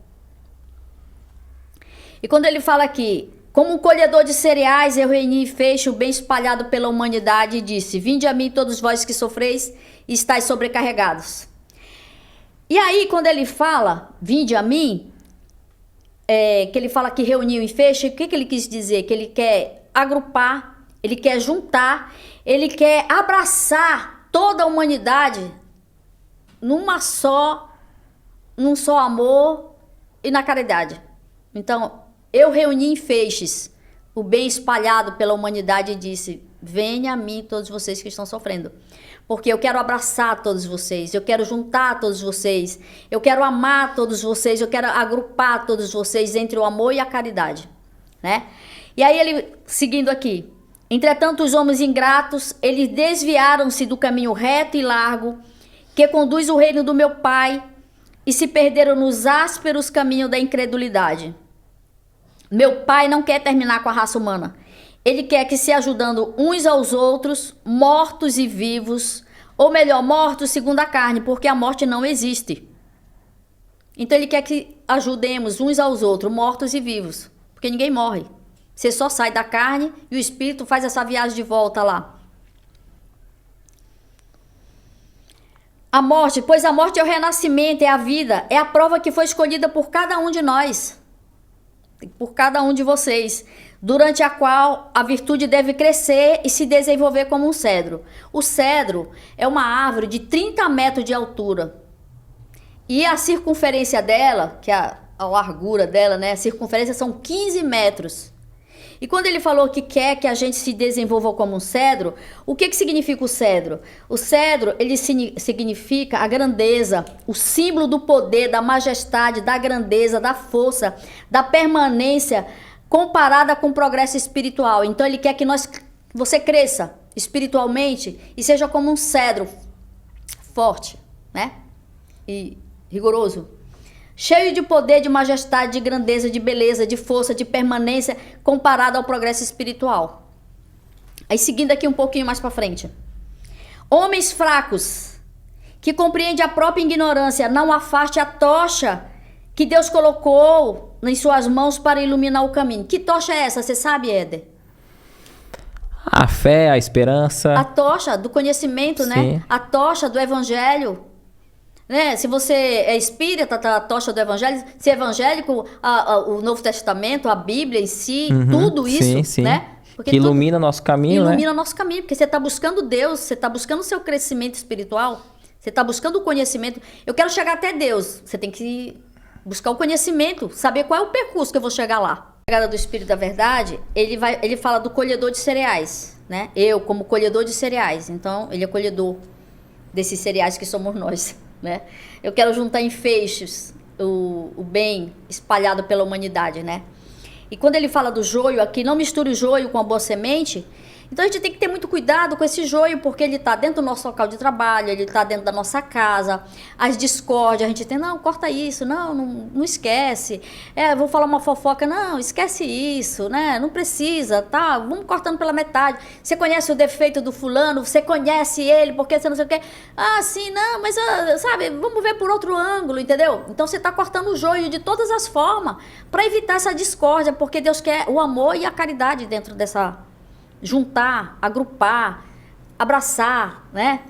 E quando ele fala aqui, como um colhedor de cereais, eu reuni e feixe o bem espalhado pela humanidade e disse: vinde a mim todos vós que sofreis e estáis sobrecarregados. E aí, quando ele fala, vinde a mim, que ele fala que reuniu e feixe, o que ele quis dizer? Que ele quer agrupar, ele quer juntar, ele quer abraçar toda a humanidade num só amor e na caridade. Então, eu reuni em feixes o bem espalhado pela humanidade e disse: venha a mim todos vocês que estão sofrendo. Porque eu quero abraçar todos vocês, eu quero juntar todos vocês, eu quero amar todos vocês, eu quero agrupar todos vocês entre o amor e a caridade, né? E aí ele, seguindo aqui: entretanto os homens ingratos, eles desviaram-se do caminho reto e largo, que conduz o reino do meu Pai, e se perderam nos ásperos caminhos da incredulidade. Meu Pai não quer terminar com a raça humana. Ele quer que, se ajudando uns aos outros, mortos e vivos, ou melhor, mortos segundo a carne, porque a morte não existe. Então ele quer que ajudemos uns aos outros, mortos e vivos, porque ninguém morre. Você só sai da carne e o espírito faz essa viagem de volta lá. A morte, pois a morte é o renascimento, é a vida, é a prova que foi escolhida por cada um de nós, por cada um de vocês, durante a qual a virtude deve crescer e se desenvolver como um cedro. O cedro é uma árvore de 30 metros de altura. E a circunferência dela, que é a largura dela, né? A circunferência são 15 metros. E quando ele falou que quer que a gente se desenvolva como um cedro, o que significa o cedro? O cedro, ele significa a grandeza, o símbolo do poder, da majestade, da grandeza, da força, da permanência, comparada com o progresso espiritual. Então ele quer que você cresça espiritualmente e seja como um cedro forte, né? E rigoroso. Cheio de poder, de majestade, de grandeza, de beleza, de força, de permanência, comparado ao progresso espiritual. Aí seguindo aqui um pouquinho mais para frente. Homens fracos, que compreendem a própria ignorância, não afaste a tocha que Deus colocou em suas mãos para iluminar o caminho. Que tocha é essa? Você sabe, Éder? A fé, a esperança. A tocha do conhecimento, Sim. né? A tocha do evangelho. Né? Se você é espírita, tá a tocha do evangelho. Se é evangélico, o Novo Testamento, a Bíblia em si, tudo isso, sim, sim. né? Porque que ilumina nosso caminho, ilumina nosso caminho, porque você está buscando Deus, você está buscando o seu crescimento espiritual, Você está buscando o conhecimento. Eu quero chegar até Deus. Você tem que buscar o conhecimento, saber qual é o percurso que eu vou chegar lá. A chegada do Espírito da Verdade, ele fala do colhedor de cereais, né? Eu, como colhedor de cereais. Então, ele é colhedor desses cereais que somos nós, né? Eu quero juntar em feixes o bem espalhado pela humanidade, né? E quando ele fala do joio aqui, não misture o joio com a boa semente. Então a gente tem que ter muito cuidado com esse joio, porque ele está dentro do nosso local de trabalho, ele está dentro da nossa casa, as discórdias, a gente tem, não, corta isso, não esquece, vou falar uma fofoca, não, esquece isso, né, não precisa, tá, vamos cortando pela metade, você conhece o defeito do fulano, você conhece ele, porque você não sei o quê, sim, não, mas sabe, vamos ver por outro ângulo, entendeu? Então você está cortando o joio de todas as formas, para evitar essa discórdia, porque Deus quer o amor e a caridade dentro dessa... juntar, agrupar, abraçar, né?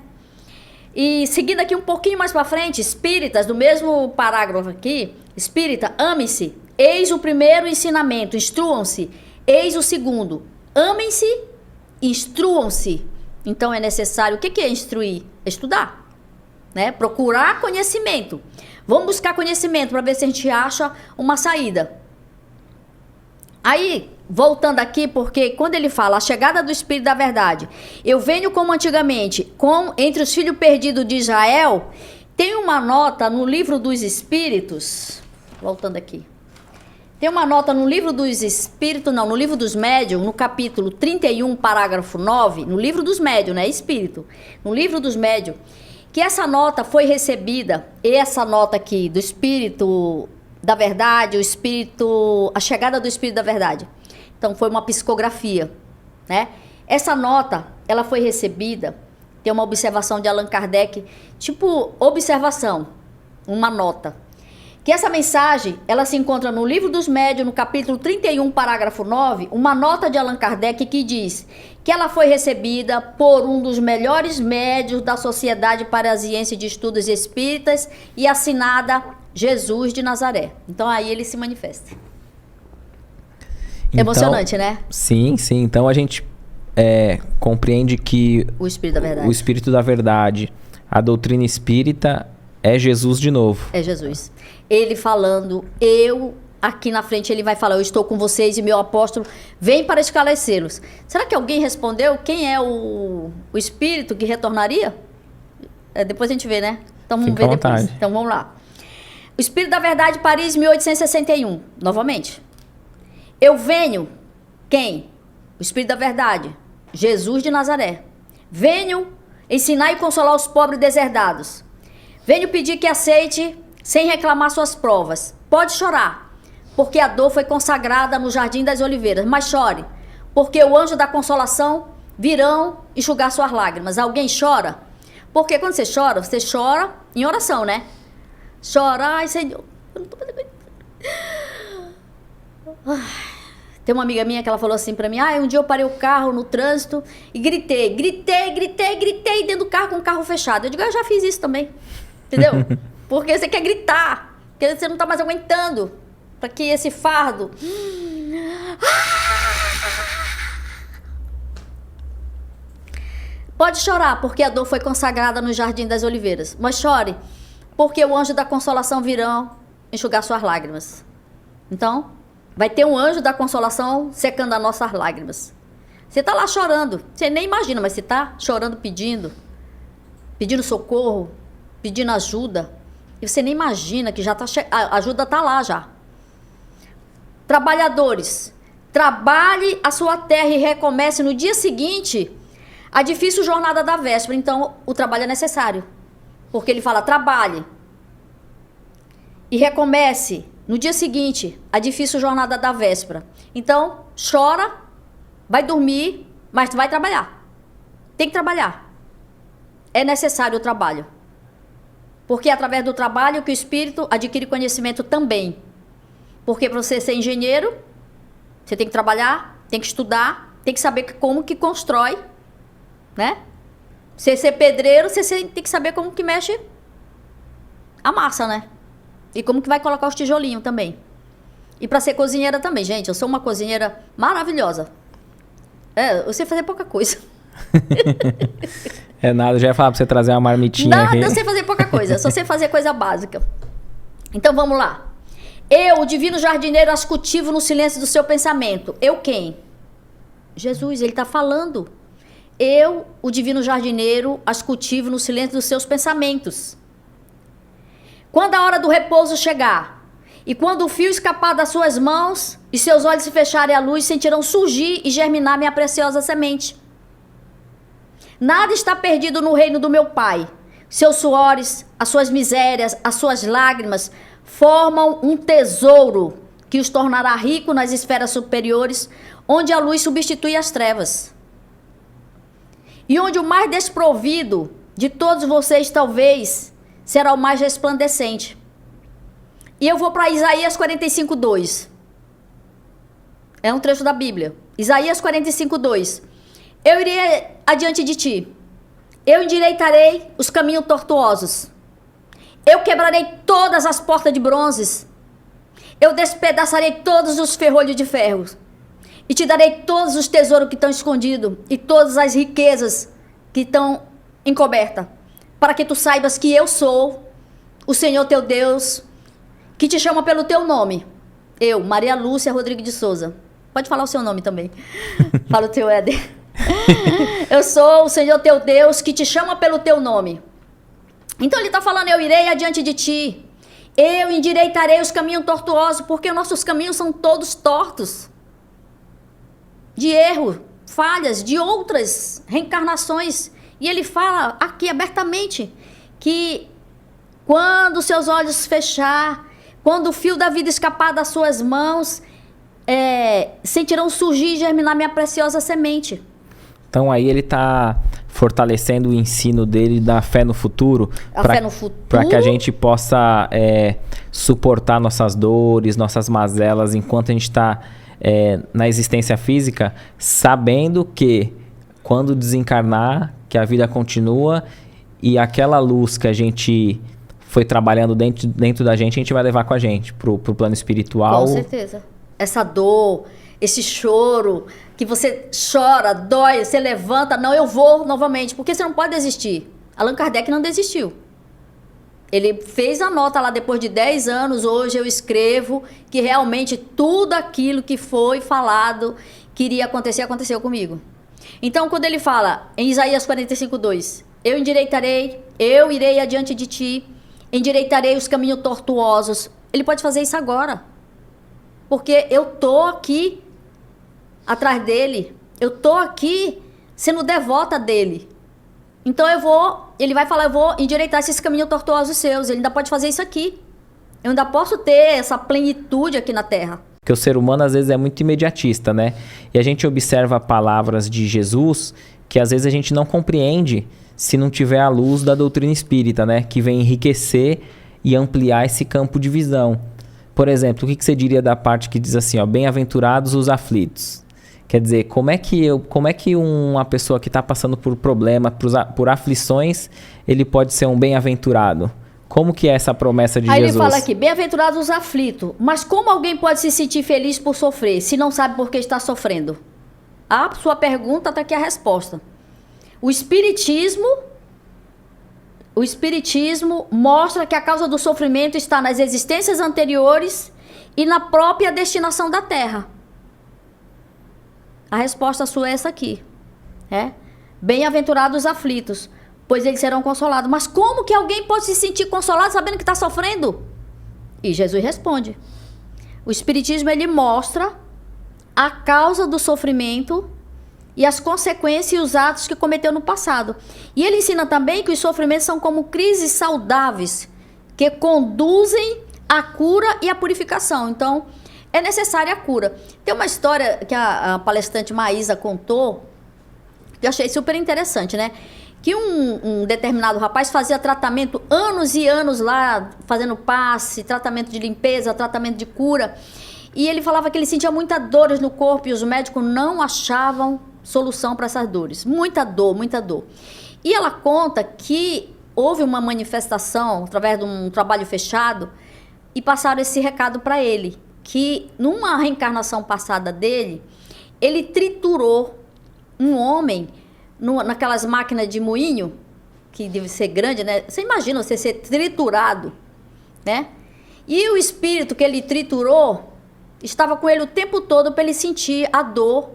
E seguindo aqui um pouquinho mais para frente, espíritas, do mesmo parágrafo aqui, espírita, ame-se, eis o primeiro ensinamento, instruam-se, eis o segundo, amem-se, instruam-se. Então é necessário, o que é instruir? Estudar, né? Procurar conhecimento. Vamos buscar conhecimento para ver se a gente acha uma saída. Aí, voltando aqui, porque quando ele fala a chegada do Espírito da Verdade, eu venho como antigamente, entre os filhos perdidos de Israel, tem uma nota no livro dos Espíritos, voltando aqui, tem uma nota no livro dos Espíritos, não, no livro dos Médiuns, no capítulo 31, parágrafo 9, no livro dos Médiuns, né, Espírito, no livro dos Médiuns, que essa nota foi recebida, essa nota aqui do Espírito da Verdade, a chegada do Espírito da Verdade. Então, foi uma psicografia, né? Essa nota, ela foi recebida, tem uma observação de Allan Kardec, tipo observação, uma nota. Que essa mensagem, ela se encontra no Livro dos Médiuns, no capítulo 31, parágrafo 9, uma nota de Allan Kardec que diz que ela foi recebida por um dos melhores médiuns da Sociedade Parisiense de Estudos Espíritas e assinada Jesus de Nazaré. Então, aí ele se manifesta. Então, emocionante, né? Sim. Então a gente compreende que o Espírito da Verdade. O Espírito da Verdade, a doutrina espírita é Jesus de novo. É Jesus. Ele falando, aqui na frente ele vai falar, eu estou com vocês e meu apóstolo vem para esclarecê-los. Será que alguém respondeu quem é o Espírito que retornaria? Depois a gente vê, né? Então vamos ver depois. Então vamos lá. O Espírito da Verdade, Paris, 1861. Novamente. Eu venho, quem? O Espírito da Verdade, Jesus de Nazaré. Venho ensinar e consolar os pobres deserdados. Venho pedir que aceite, sem reclamar suas provas. Pode chorar, porque a dor foi consagrada no Jardim das Oliveiras. Mas chore, porque o anjo da consolação virão enxugar suas lágrimas. Alguém chora? Porque quando você chora em oração, né? Chora, ai Senhor, eu não tô fazendo... Tem uma amiga minha que ela falou assim pra mim, um dia eu parei o carro no trânsito e gritei dentro do carro com o carro fechado. Eu digo, eu já fiz isso também, entendeu? Porque você quer gritar, porque você não tá mais aguentando, pra que esse fardo... Pode chorar, porque a dor foi consagrada no Jardim das Oliveiras, mas chore, porque o anjo da consolação virão enxugar suas lágrimas. Então, vai ter um anjo da consolação secando as nossas lágrimas. Você está lá chorando, você nem imagina, mas você está chorando pedindo socorro, pedindo ajuda, e você nem imagina que já tá a ajuda está lá já. Trabalhadores, trabalhe a sua terra e recomece no dia seguinte a difícil jornada da véspera. Então, o trabalho é necessário, porque ele fala, trabalhe e recomece no dia seguinte, a difícil jornada da véspera. Então, chora, vai dormir, mas vai trabalhar. Tem que trabalhar. É necessário o trabalho. Porque é através do trabalho que o espírito adquire conhecimento também. Porque para você ser engenheiro, você tem que trabalhar, tem que estudar, tem que saber como que constrói, né? Você ser pedreiro, você tem que saber como que mexe a massa, né? E como que vai colocar os tijolinhos também. E para ser cozinheira também, gente. Eu sou uma cozinheira maravilhosa. Eu sei fazer pouca coisa. É nada, eu já ia falar pra você trazer uma marmitinha Nada, aqui. eu sei fazer pouca coisa, só sei fazer coisa básica. Então vamos lá. Eu, o divino jardineiro, as cultivo no silêncio do seu pensamento. Eu quem? Jesus, ele está falando. Eu, o divino jardineiro, as cultivo no silêncio dos seus pensamentos. Quando a hora do repouso chegar, e quando o fio escapar das suas mãos, e seus olhos se fecharem à luz, sentirão surgir e germinar minha preciosa semente. Nada está perdido no reino do meu Pai. Seus suores, as suas misérias, as suas lágrimas formam um tesouro que os tornará ricos nas esferas superiores, onde a luz substitui as trevas. E onde o mais desprovido de todos vocês talvez será o mais resplandecente. E eu vou para Isaías 45:2. É um trecho da Bíblia. Isaías 45:2. Eu irei adiante de ti. Eu endireitarei os caminhos tortuosos. Eu quebrarei todas as portas de bronze. Eu despedaçarei todos os ferrolhos de ferro. E te darei todos os tesouros que estão escondidos e todas as riquezas que estão encobertas. Para que tu saibas que eu sou o Senhor teu Deus, que te chama pelo teu nome. Eu, Maria Lúcia Rodrigues de Souza. Pode falar o seu nome também. Fala o teu, Éder. Eu sou o Senhor teu Deus, que te chama pelo teu nome. Então ele está falando, eu irei adiante de ti. Eu endireitarei os caminhos tortuosos, porque nossos caminhos são todos tortos. De erro, falhas, de outras reencarnações. E ele fala aqui abertamente que quando seus olhos fechar, quando o fio da vida escapar das suas mãos, sentirão surgir e germinar minha preciosa semente. Então aí ele está fortalecendo o ensino dele da fé no futuro. Fé no futuro. Para que a gente possa suportar nossas dores, nossas mazelas, enquanto a gente está na existência física, sabendo que quando desencarnar, que a vida continua e aquela luz que a gente foi trabalhando dentro da gente, a gente vai levar com a gente pro plano espiritual. Com certeza. Essa dor, esse choro, que você chora, dói, você levanta, não, eu vou novamente, porque você não pode desistir. Allan Kardec não desistiu. Ele fez a nota lá depois de 10 anos, hoje eu escrevo que realmente tudo aquilo que foi falado, que iria acontecer, aconteceu comigo. Então, quando ele fala em Isaías 45:2, eu endireitarei, eu irei adiante de ti, endireitarei os caminhos tortuosos. Ele pode fazer isso agora. Porque eu tô aqui atrás dele, eu tô aqui sendo devota dele. Então ele vai falar, eu vou endireitar esses caminhos tortuosos seus. Ele ainda pode fazer isso aqui. Eu ainda posso ter essa plenitude aqui na Terra. Porque o ser humano às vezes é muito imediatista, né? E a gente observa palavras de Jesus que às vezes a gente não compreende se não tiver a luz da doutrina espírita, né? Que vem enriquecer e ampliar esse campo de visão. Por exemplo, o que você diria da parte que diz assim, ó, bem-aventurados os aflitos? Quer dizer, como é que uma pessoa que está passando por problema, por aflições, ele pode ser um bem-aventurado? Como que é essa promessa de Jesus? Aí ele fala aqui, bem-aventurados os aflitos. Mas como alguém pode se sentir feliz por sofrer, se não sabe por que está sofrendo? A sua pergunta está aqui a resposta. O Espiritismo mostra que a causa do sofrimento está nas existências anteriores e na própria destinação da Terra. A resposta sua é essa aqui. Bem-aventurados os aflitos, pois eles serão consolados. Mas como que alguém pode se sentir consolado sabendo que está sofrendo? E Jesus responde. O Espiritismo, ele mostra a causa do sofrimento e as consequências e os atos que cometeu no passado. E ele ensina também que os sofrimentos são como crises saudáveis que conduzem à cura e à purificação. Então, é necessária a cura. Tem uma história que a palestrante Maísa contou, que eu achei super interessante, né? Que um determinado rapaz fazia tratamento anos e anos lá, fazendo passe, tratamento de limpeza, tratamento de cura. E ele falava que ele sentia muitas dores no corpo e os médicos não achavam solução para essas dores. Muita dor, muita dor. E ela conta que houve uma manifestação através de um trabalho fechado e passaram esse recado para ele, que numa reencarnação passada dele, ele triturou um homem naquelas máquinas de moinho, que deve ser grande, né? Você imagina você ser triturado, né? E o espírito que ele triturou estava com ele o tempo todo para ele sentir a dor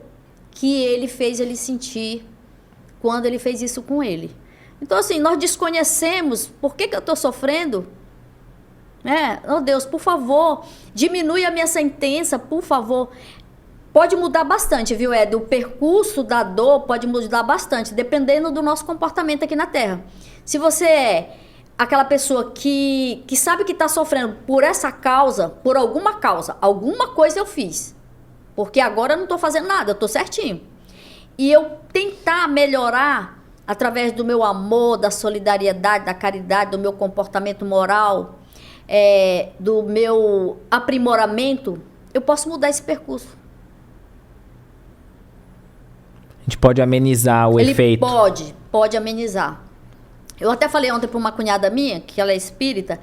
que ele fez ele sentir quando ele fez isso com ele. Então, assim, nós desconhecemos por que eu estou sofrendo, né? Oh, Deus, por favor, diminui a minha sentença, por favor. Pode mudar bastante, viu, Ed? O percurso da dor pode mudar bastante, dependendo do nosso comportamento aqui na Terra. Se você é aquela pessoa que sabe que está sofrendo por essa causa, por alguma coisa eu fiz. Porque agora eu não estou fazendo nada, eu estou certinho. E eu tentar melhorar através do meu amor, da solidariedade, da caridade, do meu comportamento moral, do meu aprimoramento, eu posso mudar esse percurso. A gente pode amenizar o efeito. Pode amenizar. Eu até falei ontem para uma cunhada minha, que ela é espírita,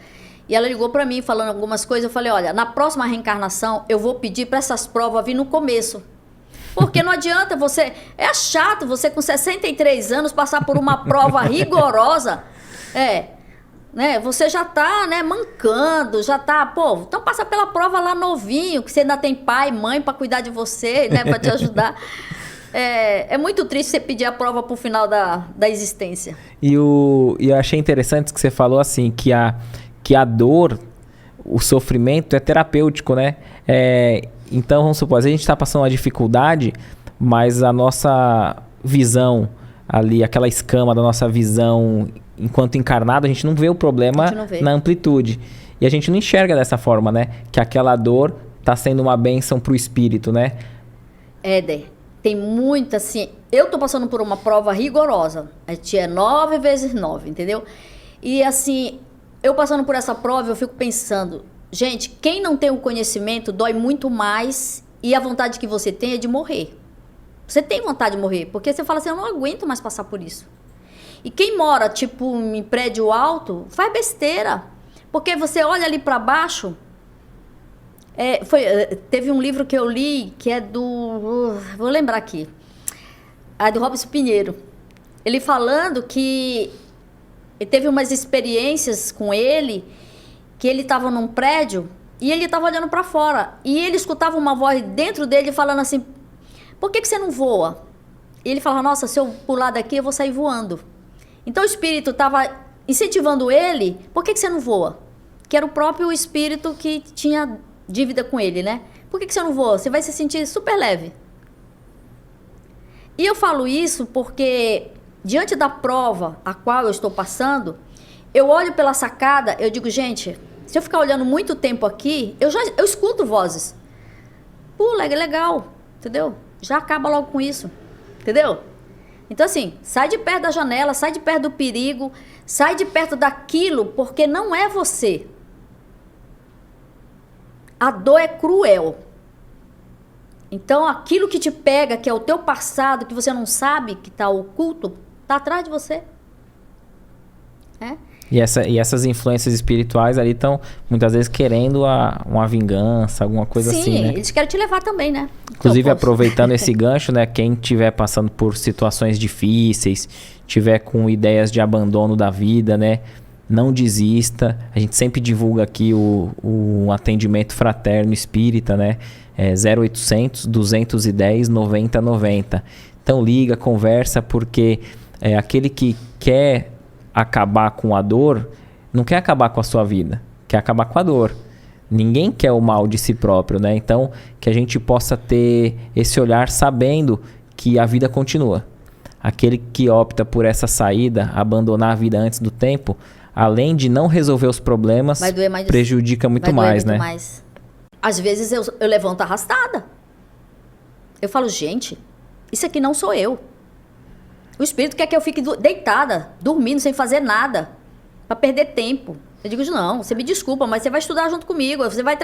e ela ligou para mim falando algumas coisas. Eu falei, olha, na próxima reencarnação eu vou pedir para essas provas vir no começo. Porque não adianta você... É chato você com 63 anos passar por uma prova rigorosa. Né? Você já tá, né, mancando, já tá... Pô, então passa pela prova lá novinho, que você ainda tem pai, mãe para cuidar de você, né, para te ajudar. É muito triste você pedir a prova pro final da existência. E eu achei interessante que você falou assim, que a dor, o sofrimento é terapêutico, né? Então, vamos supor, a gente está passando uma dificuldade, mas a nossa visão ali, aquela escama da nossa visão enquanto encarnado, a gente não vê o problema na amplitude. E a gente não enxerga dessa forma, né? Que aquela dor está sendo uma bênção pro espírito, né? Éder, tem muita, assim... Eu tô passando por uma prova rigorosa. A gente é 9 vezes 9, entendeu? E, assim, eu passando por essa prova, eu fico pensando... Gente, quem não tem o conhecimento dói muito mais e a vontade que você tem é de morrer. Você tem vontade de morrer, porque você fala assim, eu não aguento mais passar por isso. E quem mora, tipo, em prédio alto, faz besteira. Porque você olha ali para baixo... teve um livro que eu li, que é do... vou lembrar aqui. Do Robson Pinheiro. Ele falando que ele teve umas experiências com ele, que ele estava num prédio e ele estava olhando para fora. E ele escutava uma voz dentro dele falando assim, por que você não voa? E ele falava, nossa, se eu pular daqui eu vou sair voando. Então o espírito estava incentivando ele, por que você não voa? Que era o próprio espírito que tinha dívida com ele, né? Por que você não voa? Você vai se sentir super leve. E eu falo isso porque, diante da prova a qual eu estou passando, eu olho pela sacada, eu digo, gente, se eu ficar olhando muito tempo aqui, eu escuto vozes. Pô, legal, entendeu? Já acaba logo com isso, entendeu? Então, assim, sai de perto da janela, sai de perto do perigo, sai de perto daquilo, porque não é você. A dor é cruel. Então, aquilo que te pega, que é o teu passado, que você não sabe, que está oculto, está atrás de você. E essas influências espirituais ali estão, muitas vezes, querendo uma vingança, alguma coisa assim, né? Sim, eles querem te levar também, né? Inclusive, aproveitando esse gancho, né? Quem estiver passando por situações difíceis, tiver com ideias de abandono da vida, né? Não desista. A gente sempre divulga aqui o atendimento fraterno espírita, né? 0800 210 9090. Então liga, conversa, porque aquele que quer acabar com a dor, não quer acabar com a sua vida, quer acabar com a dor. Ninguém quer o mal de si próprio, né? Então, que a gente possa ter esse olhar sabendo que a vida continua. Aquele que opta por essa saída, abandonar a vida antes do tempo, além de não resolver os problemas, prejudica muito mais, né? Mais. Às vezes eu levanto arrastada. Eu falo, gente, isso aqui não sou eu. O espírito quer que eu fique deitada, dormindo, sem fazer nada, para perder tempo. Eu digo, não, você me desculpa, mas você vai estudar junto comigo, você vai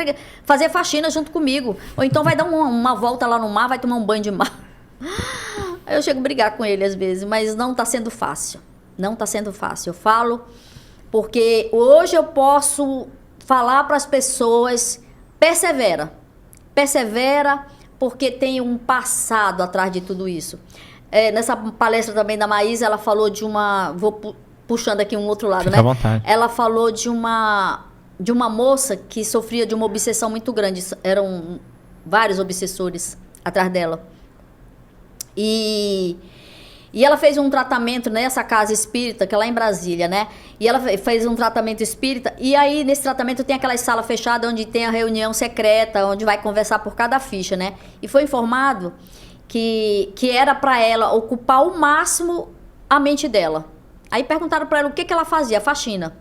fazer faxina junto comigo, ou então vai dar uma volta lá no mar, vai tomar um banho de mar. Aí eu chego a brigar com ele às vezes, mas não está sendo fácil. Não está sendo fácil. Eu falo porque hoje eu posso falar para as pessoas, persevera. Persevera porque tem um passado atrás de tudo isso. Nessa palestra também da Maísa, ela falou de uma... Vou puxando aqui um outro lado, Fica né? à vontade. Ela falou de uma moça que sofria de uma obsessão muito grande. Eram vários obsessores atrás dela. E ela fez um tratamento nessa casa espírita, que é lá em Brasília, né? E ela fez um tratamento espírita. E aí, nesse tratamento, tem aquelas salas fechadas onde tem a reunião secreta, onde vai conversar por cada ficha, né? E foi informado que era para ela ocupar ao máximo a mente dela. Aí perguntaram para ela o que ela fazia, faxina.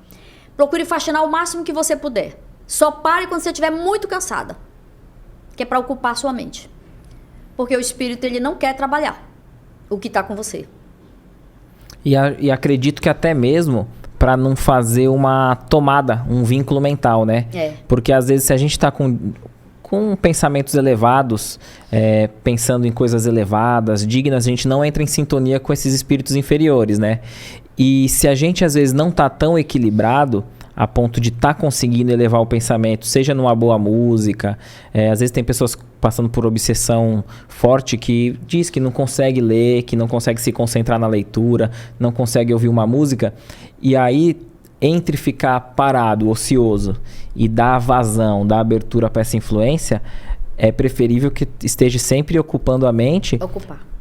Procure faxinar o máximo que você puder. Só pare quando você estiver muito cansada. Que é para ocupar a sua mente. Porque o espírito, ele não quer trabalhar o que está com você. E acredito que até mesmo para não fazer uma tomada, um vínculo mental, né? Porque às vezes se a gente está com pensamentos elevados, pensando em coisas elevadas, dignas, a gente não entra em sintonia com esses espíritos inferiores, né? E se a gente às vezes não está tão equilibrado a ponto de estar conseguindo elevar o pensamento, seja numa boa música, às vezes tem pessoas passando por obsessão forte que diz que não consegue ler, que não consegue se concentrar na leitura, não consegue ouvir uma música, e aí entre ficar parado, ocioso e dar vazão, dar abertura para essa influência, é preferível que esteja sempre ocupando a mente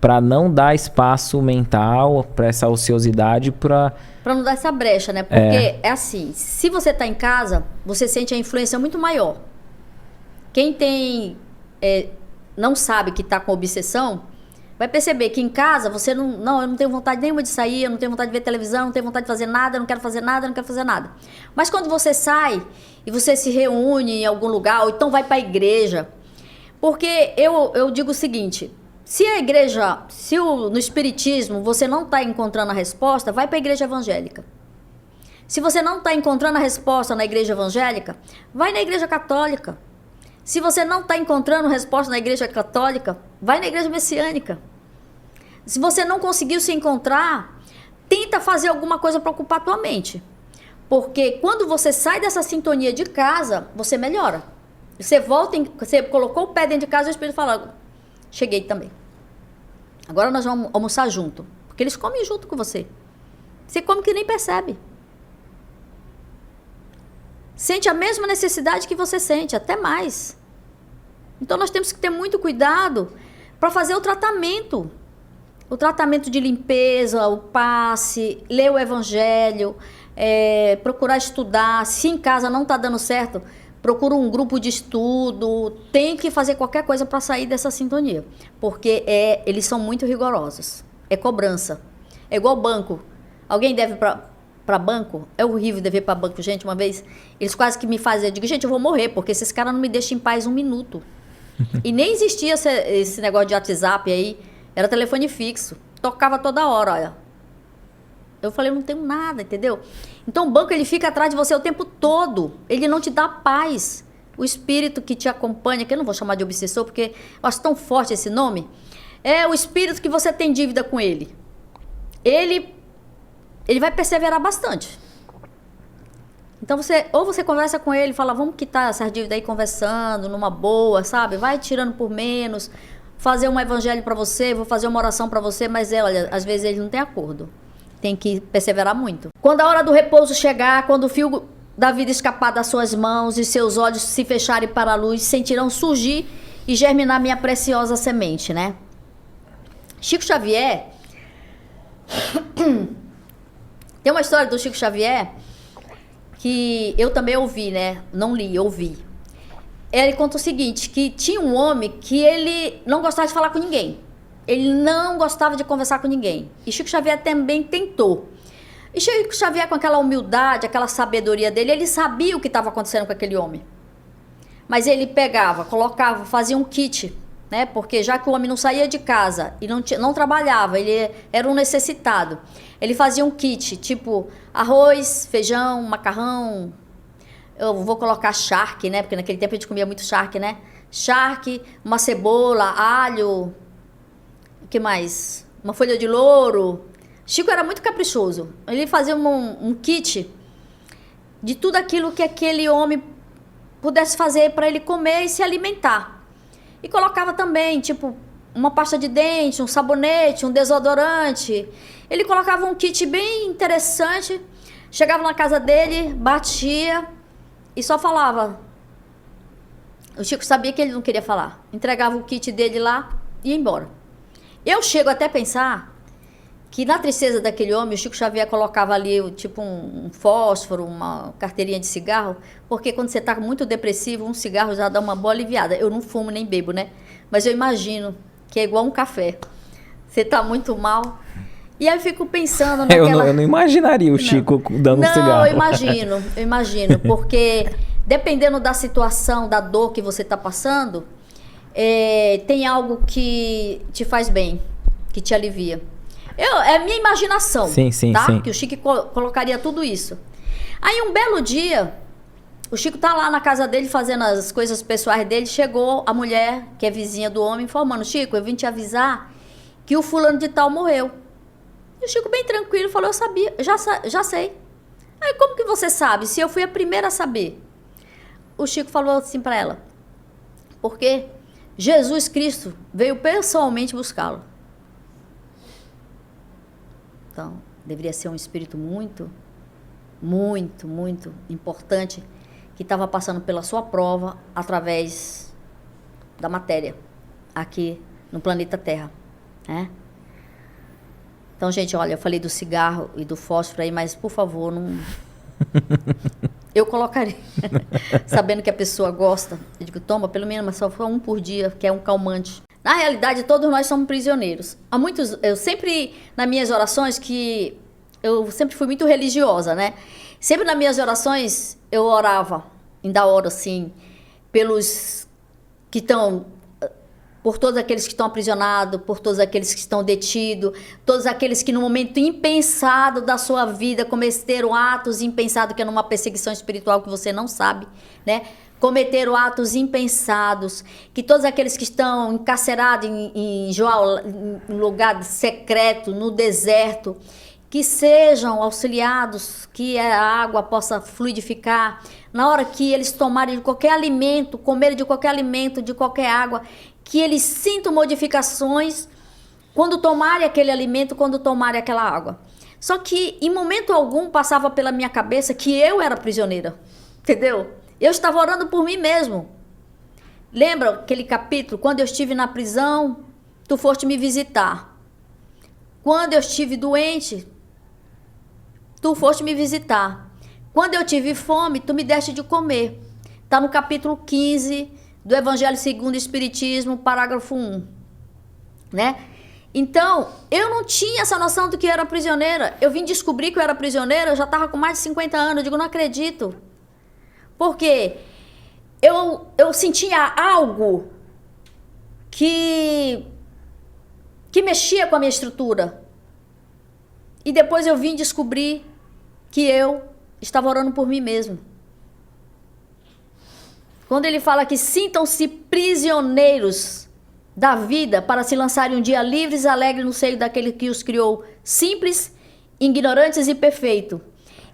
para não dar espaço mental para essa ociosidade, para não dar essa brecha, né? Porque é assim, se você está em casa, você sente a influência muito maior. Quem tem não sabe que está com obsessão, vai perceber que em casa você eu não tenho vontade nenhuma de sair, eu não tenho vontade de ver televisão, não tenho vontade de fazer nada, eu não quero fazer nada, eu não quero fazer nada. Mas quando você sai e você se reúne em algum lugar, ou então vai para a igreja, porque eu digo o seguinte, se a igreja, no espiritismo você não está encontrando a resposta, vai para a igreja evangélica. Se você não está encontrando a resposta na igreja evangélica, vai na igreja católica. Se você não está encontrando resposta na igreja católica, vai na igreja messiânica. Se você não conseguiu se encontrar, tenta fazer alguma coisa para ocupar a tua mente. Porque quando você sai dessa sintonia de casa, você melhora. Você volta, você colocou o pé dentro de casa e o espírito fala, cheguei também. Agora nós vamos almoçar junto. Porque eles comem junto com você. Você come que nem percebe. Sente a mesma necessidade que você sente, até mais. Então nós temos que ter muito cuidado para fazer o tratamento. O tratamento de limpeza, o passe, ler o evangelho, procurar estudar. Se em casa não está dando certo, procura um grupo de estudo. Tem que fazer qualquer coisa para sair dessa sintonia. Porque eles são muito rigorosos. É cobrança. É igual banco. Alguém deve para banco, é horrível dever para banco, gente. Uma vez, eles quase que me faziam, eu digo, gente, eu vou morrer, porque esses caras não me deixam em paz um minuto. E nem existia esse negócio de WhatsApp aí, era telefone fixo, tocava toda hora, olha. Eu falei, eu não tenho nada, entendeu? Então o banco, ele fica atrás de você o tempo todo, ele não te dá paz. O espírito que te acompanha, que eu não vou chamar de obsessor, porque eu acho tão forte esse nome, é o espírito que você tem dívida com ele. Ele vai perseverar bastante. Então você conversa com ele, fala, vamos quitar essas dívidas aí conversando, numa boa, sabe? Vai tirando por menos, fazer um evangelho para você, vou fazer uma oração para você, mas olha, às vezes ele não tem acordo. Tem que perseverar muito. Quando a hora do repouso chegar, quando o fio da vida escapar das suas mãos e seus olhos se fecharem para a luz, sentirão surgir e germinar minha preciosa semente, né? Chico Xavier... Tem uma história do Chico Xavier que eu também ouvi, né? Não li, ouvi. Ele conta o seguinte, que tinha um homem que ele não gostava de falar com ninguém. Ele não gostava de conversar com ninguém. E Chico Xavier também tentou. E Chico Xavier, com aquela humildade, aquela sabedoria dele, ele sabia o que estava acontecendo com aquele homem. Mas ele pegava, colocava, fazia um kit, né? Porque já que o homem não saía de casa e não trabalhava, ele era um necessitado. Ele fazia um kit, tipo arroz, feijão, macarrão. Eu vou colocar charque, né? Porque naquele tempo a gente comia muito charque, né? Charque, uma cebola, alho. O que mais? Uma folha de louro. Chico era muito caprichoso. Ele fazia um kit de tudo aquilo que aquele homem pudesse fazer para ele comer e se alimentar. E colocava também, tipo, uma pasta de dente, um sabonete, um desodorante. Ele colocava um kit bem interessante, chegava na casa dele, batia e só falava. O Chico sabia que ele não queria falar. Entregava o kit dele lá e ia embora. Eu chego até a pensar que na tristeza daquele homem, o Chico Xavier colocava ali tipo um fósforo, uma carteirinha de cigarro, porque quando você está muito depressivo, um cigarro já dá uma boa aliviada. Eu não fumo nem bebo, né? Mas eu imagino que é igual um café. Você está muito mal. E aí eu fico pensando naquela... Eu não imaginaria o Chico dando um cigarro. Não, eu imagino, porque dependendo da situação, da dor que você está passando, tem algo que te faz bem, que te alivia. É a minha imaginação, tá? Sim. Que o Chico colocaria tudo isso. Aí um belo dia, o Chico tá lá na casa dele fazendo as coisas pessoais dele, chegou a mulher, que é vizinha do homem, informando: Chico, eu vim te avisar que o fulano de tal morreu. E o Chico bem tranquilo falou: eu sabia, já sei. Aí como que você sabe? Se eu fui a primeira a saber. O Chico falou assim para ela: porque Jesus Cristo veio pessoalmente buscá-lo. Então, deveria ser um espírito muito, muito, muito importante que estava passando pela sua prova através da matéria aqui no planeta Terra, né? Então, gente, olha, eu falei do cigarro e do fósforo aí, mas, por favor, não... Eu colocaria, sabendo que a pessoa gosta, eu digo, toma pelo menos só um por dia, que é um calmante. Na realidade, todos nós somos prisioneiros. Há muitos, eu sempre, nas minhas orações, que eu sempre fui muito religiosa, né? Sempre nas minhas orações, eu orava, ainda oro assim, pelos que estão, por todos aqueles que estão aprisionados, por todos aqueles que estão detidos, todos aqueles que no momento impensado da sua vida cometeram atos impensados, que é numa perseguição espiritual que você não sabe, né? Cometeram atos impensados, que todos aqueles que estão encarcerados em lugar secreto, no deserto, que sejam auxiliados, que a água possa fluidificar, na hora que eles tomarem de qualquer alimento, comerem de qualquer alimento, de qualquer água, que eles sintam modificações quando tomarem aquele alimento, quando tomarem aquela água. Só que em momento algum passava pela minha cabeça que eu era prisioneira, entendeu? Eu estava orando por mim mesmo. Lembra aquele capítulo? Quando eu estive na prisão, tu foste me visitar. Quando eu estive doente, tu foste me visitar. Quando eu tive fome, tu me deste de comer. Está no capítulo 15 do Evangelho segundo o Espiritismo, parágrafo 1. Né? Então, eu não tinha essa noção do que eu era prisioneira. Eu vim descobrir que eu era prisioneira, eu já estava com mais de 50 anos. Eu digo, não acredito. Porque eu sentia algo que mexia com a minha estrutura. E depois eu vim descobrir que eu estava orando por mim mesmo. Quando ele fala que sintam-se prisioneiros da vida para se lançarem um dia livres e alegres no seio daquele que os criou, simples, ignorantes e perfeito.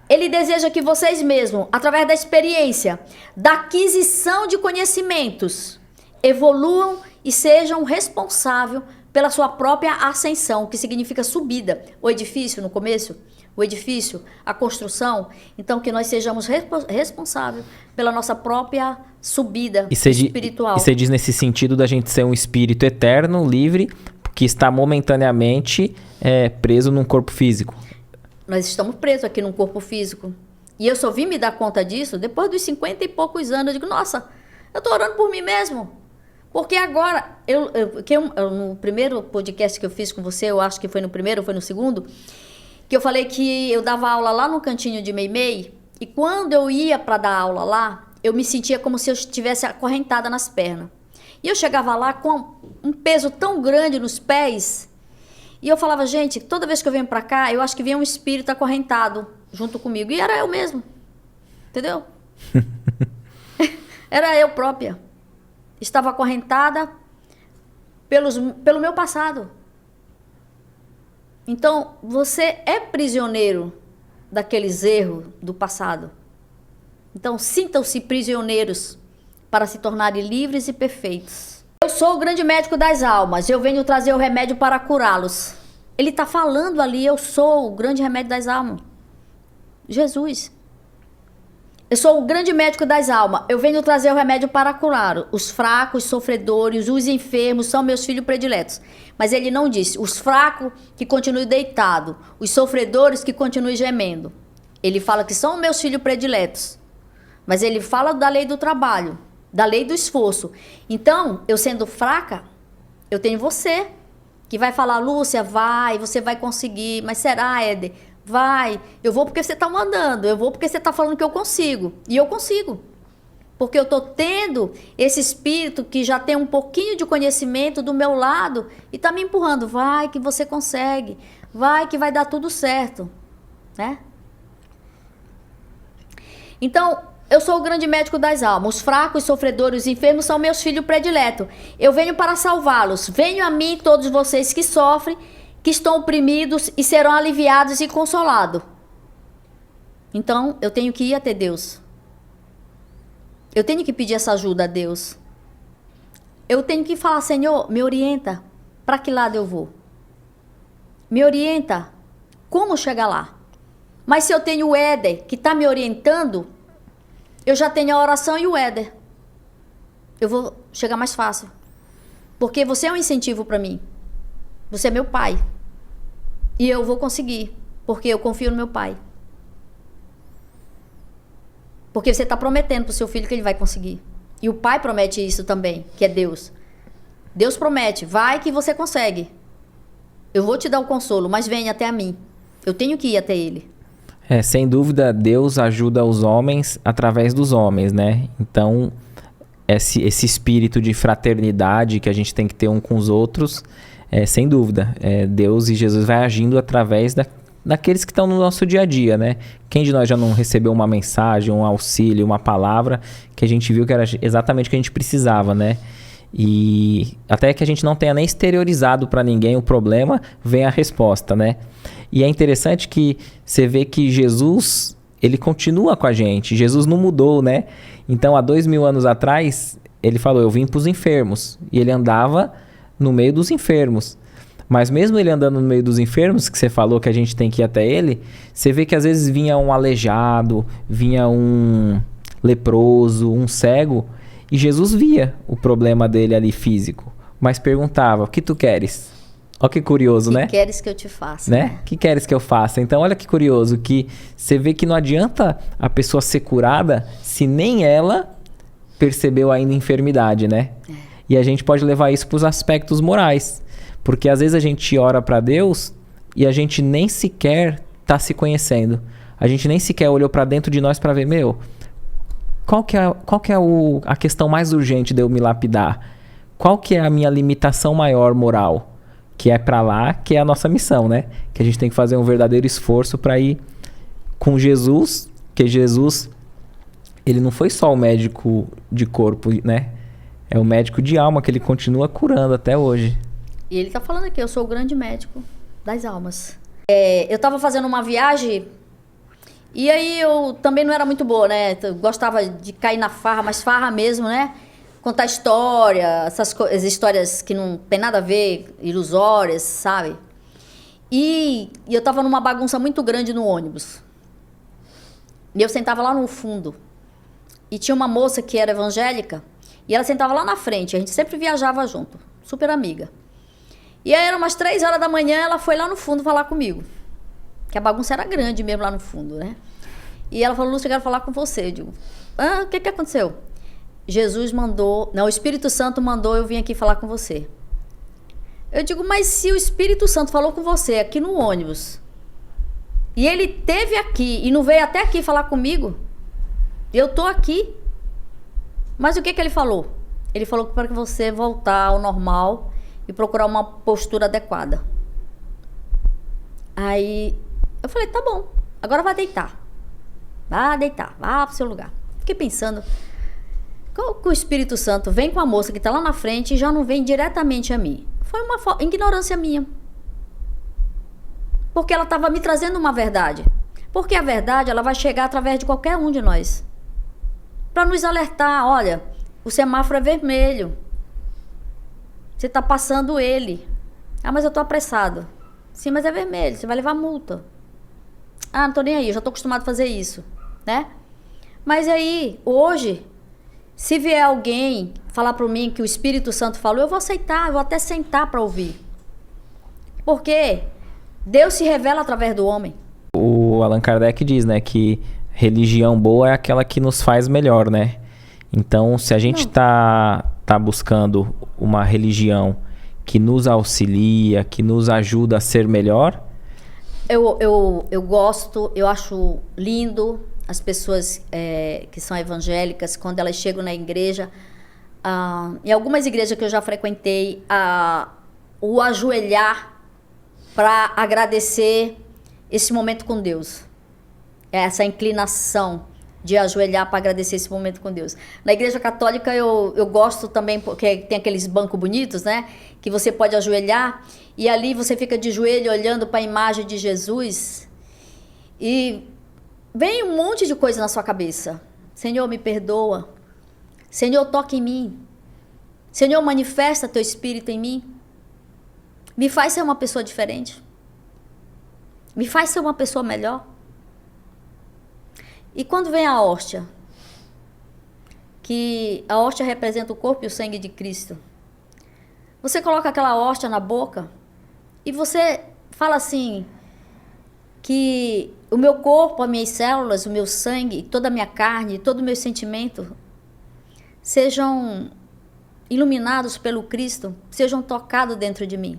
Ele deseja que vocês mesmos, através da experiência, da aquisição de conhecimentos, evoluam e sejam responsáveis pela sua própria ascensão, que significa subida. O edifício, no começo, o edifício, a construção. Então, que nós sejamos responsáveis pela nossa própria subida espiritual. E você diz nesse sentido da gente ser um espírito eterno, livre, que está momentaneamente preso num corpo físico. Nós estamos presos aqui num corpo físico. E eu só vim me dar conta disso depois dos 50 e poucos anos. Eu digo, nossa, eu estou orando por mim mesmo. Porque agora, no primeiro podcast que eu fiz com você, eu acho que foi no primeiro ou foi no segundo, que eu falei que eu dava aula lá no cantinho de Meimei, e quando eu ia para dar aula lá, eu me sentia como se eu estivesse acorrentada nas pernas. E eu chegava lá com um peso tão grande nos pés. E eu falava, gente, toda vez que eu venho pra cá, eu acho que vem um espírito acorrentado junto comigo. E era eu mesmo. Entendeu? Era eu própria. Estava acorrentada pelo meu passado. Então, você é prisioneiro daqueles erros do passado. Então, sintam-se prisioneiros para se tornarem livres e perfeitos. Eu sou o grande médico das almas, eu venho trazer o remédio para curá-los. Ele está falando ali, eu sou o grande remédio das almas. Jesus. Eu sou o grande médico das almas, eu venho trazer o remédio para curar. Os fracos, os sofredores, os enfermos são meus filhos prediletos. Mas ele não disse, os fracos que continuem deitados, os sofredores que continuem gemendo. Ele fala que são meus filhos prediletos. Mas ele fala da lei do trabalho, da lei do esforço. Então, eu sendo fraca, eu tenho você, que vai falar, Lúcia, vai, você vai conseguir. Mas será, Éder? Vai. Eu vou porque você está mandando, eu vou porque você está falando que eu consigo. E eu consigo. Porque eu estou tendo esse espírito que já tem um pouquinho de conhecimento do meu lado e está me empurrando. Vai que você consegue, vai que vai dar tudo certo, né? Então, eu sou o grande médico das almas. Os fracos, os sofredores, os enfermos são meus filhos prediletos. Eu venho para salvá-los. Venham a mim todos vocês que sofrem, que estão oprimidos e serão aliviados e consolados. Então, eu tenho que ir até Deus. Eu tenho que pedir essa ajuda a Deus. Eu tenho que falar, Senhor, me orienta. Para que lado eu vou? Me orienta. Como chegar lá? Mas se eu tenho o Éder que está me orientando, eu já tenho a oração e o Éder. Eu vou chegar mais fácil. Porque você é um incentivo para mim. Você é meu pai. E eu vou conseguir. Porque eu confio no meu pai. Porque você está prometendo para o seu filho que ele vai conseguir. E o pai promete isso também, que é Deus. Deus promete, vai que você consegue. Eu vou te dar o consolo, mas venha até a mim. Eu tenho que ir até ele. Sem dúvida, Deus ajuda os homens através dos homens, né? Então, esse espírito de fraternidade que a gente tem que ter um com os outros, sem dúvida, Deus e Jesus vai agindo através daqueles que estão no nosso dia a dia, né? Quem de nós já não recebeu uma mensagem, um auxílio, uma palavra que a gente viu que era exatamente o que a gente precisava, né? E até que a gente não tenha nem exteriorizado para ninguém o problema, vem a resposta, né? E é interessante que você vê que Jesus, ele continua com a gente. Jesus não mudou, né? Então, há 2000 anos atrás, ele falou, eu vim para os enfermos. E ele andava no meio dos enfermos. Mas mesmo ele andando no meio dos enfermos, que você falou que a gente tem que ir até ele, você vê que às vezes vinha um aleijado, vinha um leproso, um cego, e Jesus via o problema dele ali físico, mas perguntava, o que tu queres? Olha que curioso, né? O que queres que eu te faça? Né? O que queres que eu faça? Então, olha que curioso, que você vê que não adianta a pessoa ser curada se nem ela percebeu ainda a enfermidade, né? E a gente pode levar isso para os aspectos morais. Porque às vezes a gente ora para Deus e a gente nem sequer está se conhecendo. A gente nem sequer olhou para dentro de nós para ver, qual que é a questão mais urgente de eu me lapidar? Qual que é a minha limitação maior moral? Que é para lá, que é a nossa missão, né? Que a gente tem que fazer um verdadeiro esforço para ir com Jesus, que Jesus, ele não foi só o médico de corpo, né? É o médico de alma que ele continua curando até hoje. E ele tá falando aqui, eu sou o grande médico das almas. Eu tava fazendo uma viagem e aí eu também não era muito boa, né? Eu gostava de cair na farra, mas farra mesmo, né? Contar história, essas histórias que não tem nada a ver, ilusórias, sabe? E eu tava numa bagunça muito grande no ônibus. E eu sentava lá no fundo. E tinha uma moça que era evangélica e ela sentava lá na frente. A gente sempre viajava junto, super amiga. E aí eram umas 3 horas da manhã, ela foi lá no fundo falar comigo. Que a bagunça era grande mesmo lá no fundo, né? E ela falou, Lúcia, eu quero falar com você. Eu digo, o que aconteceu? Jesus mandou, o Espírito Santo mandou eu vim aqui falar com você. Eu digo, mas se o Espírito Santo falou com você aqui no ônibus, e ele esteve aqui e não veio até aqui falar comigo, eu tô aqui, mas o que ele falou? Ele falou que para que você voltar ao normal e procurar uma postura adequada. Aí eu falei, tá bom, agora vai deitar. Vá deitar, vá pro seu lugar. Fiquei pensando, qual que o Espírito Santo vem com a moça que está lá na frente e já não vem diretamente a mim? Foi uma ignorância minha. Porque ela estava me trazendo uma verdade. Porque a verdade, ela vai chegar através de qualquer um de nós. Para nos alertar, olha, o semáforo é vermelho. Você está passando ele. Ah, mas eu estou apressado. Sim, mas é vermelho, você vai levar multa. Ah, não tô nem aí, eu já tô acostumado a fazer isso, né? Mas aí, hoje, se vier alguém falar para mim que o Espírito Santo falou, eu vou aceitar, eu vou até sentar para ouvir. Porque Deus se revela através do homem. O Allan Kardec diz, né, que religião boa é aquela que nos faz melhor, né? Então, se a gente tá buscando uma religião que nos auxilia, que nos ajuda a ser melhor... Eu gosto, eu acho lindo as pessoas que são evangélicas, quando elas chegam na igreja, em algumas igrejas que eu já frequentei, o ajoelhar para agradecer esse momento com Deus. Essa inclinação de ajoelhar para agradecer esse momento com Deus. Na igreja católica eu gosto também, porque tem aqueles bancos bonitos, né? Que você pode ajoelhar e ali você fica de joelho olhando para a imagem de Jesus e vem um monte de coisa na sua cabeça. Senhor, me perdoa. Senhor, toca em mim. Senhor, manifesta teu Espírito em mim. Me faz ser uma pessoa diferente. Me faz ser uma pessoa melhor. E quando vem a hóstia, que a hóstia representa o corpo e o sangue de Cristo, você coloca aquela hóstia na boca e você fala assim, que o meu corpo, as minhas células, o meu sangue, toda a minha carne, todo o meu sentimento sejam iluminados pelo Cristo, sejam tocados dentro de mim.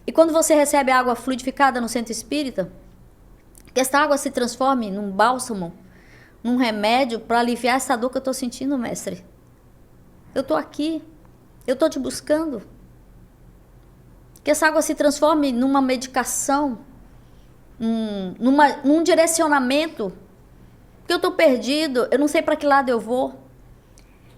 E quando você recebe a água fluidificada no centro espírita, que essa água se transforme num bálsamo, num remédio para aliviar essa dor que eu estou sentindo, mestre. Eu estou aqui, eu estou te buscando. Que essa água se transforme numa medicação, num direcionamento, porque eu estou perdido, eu não sei para que lado eu vou.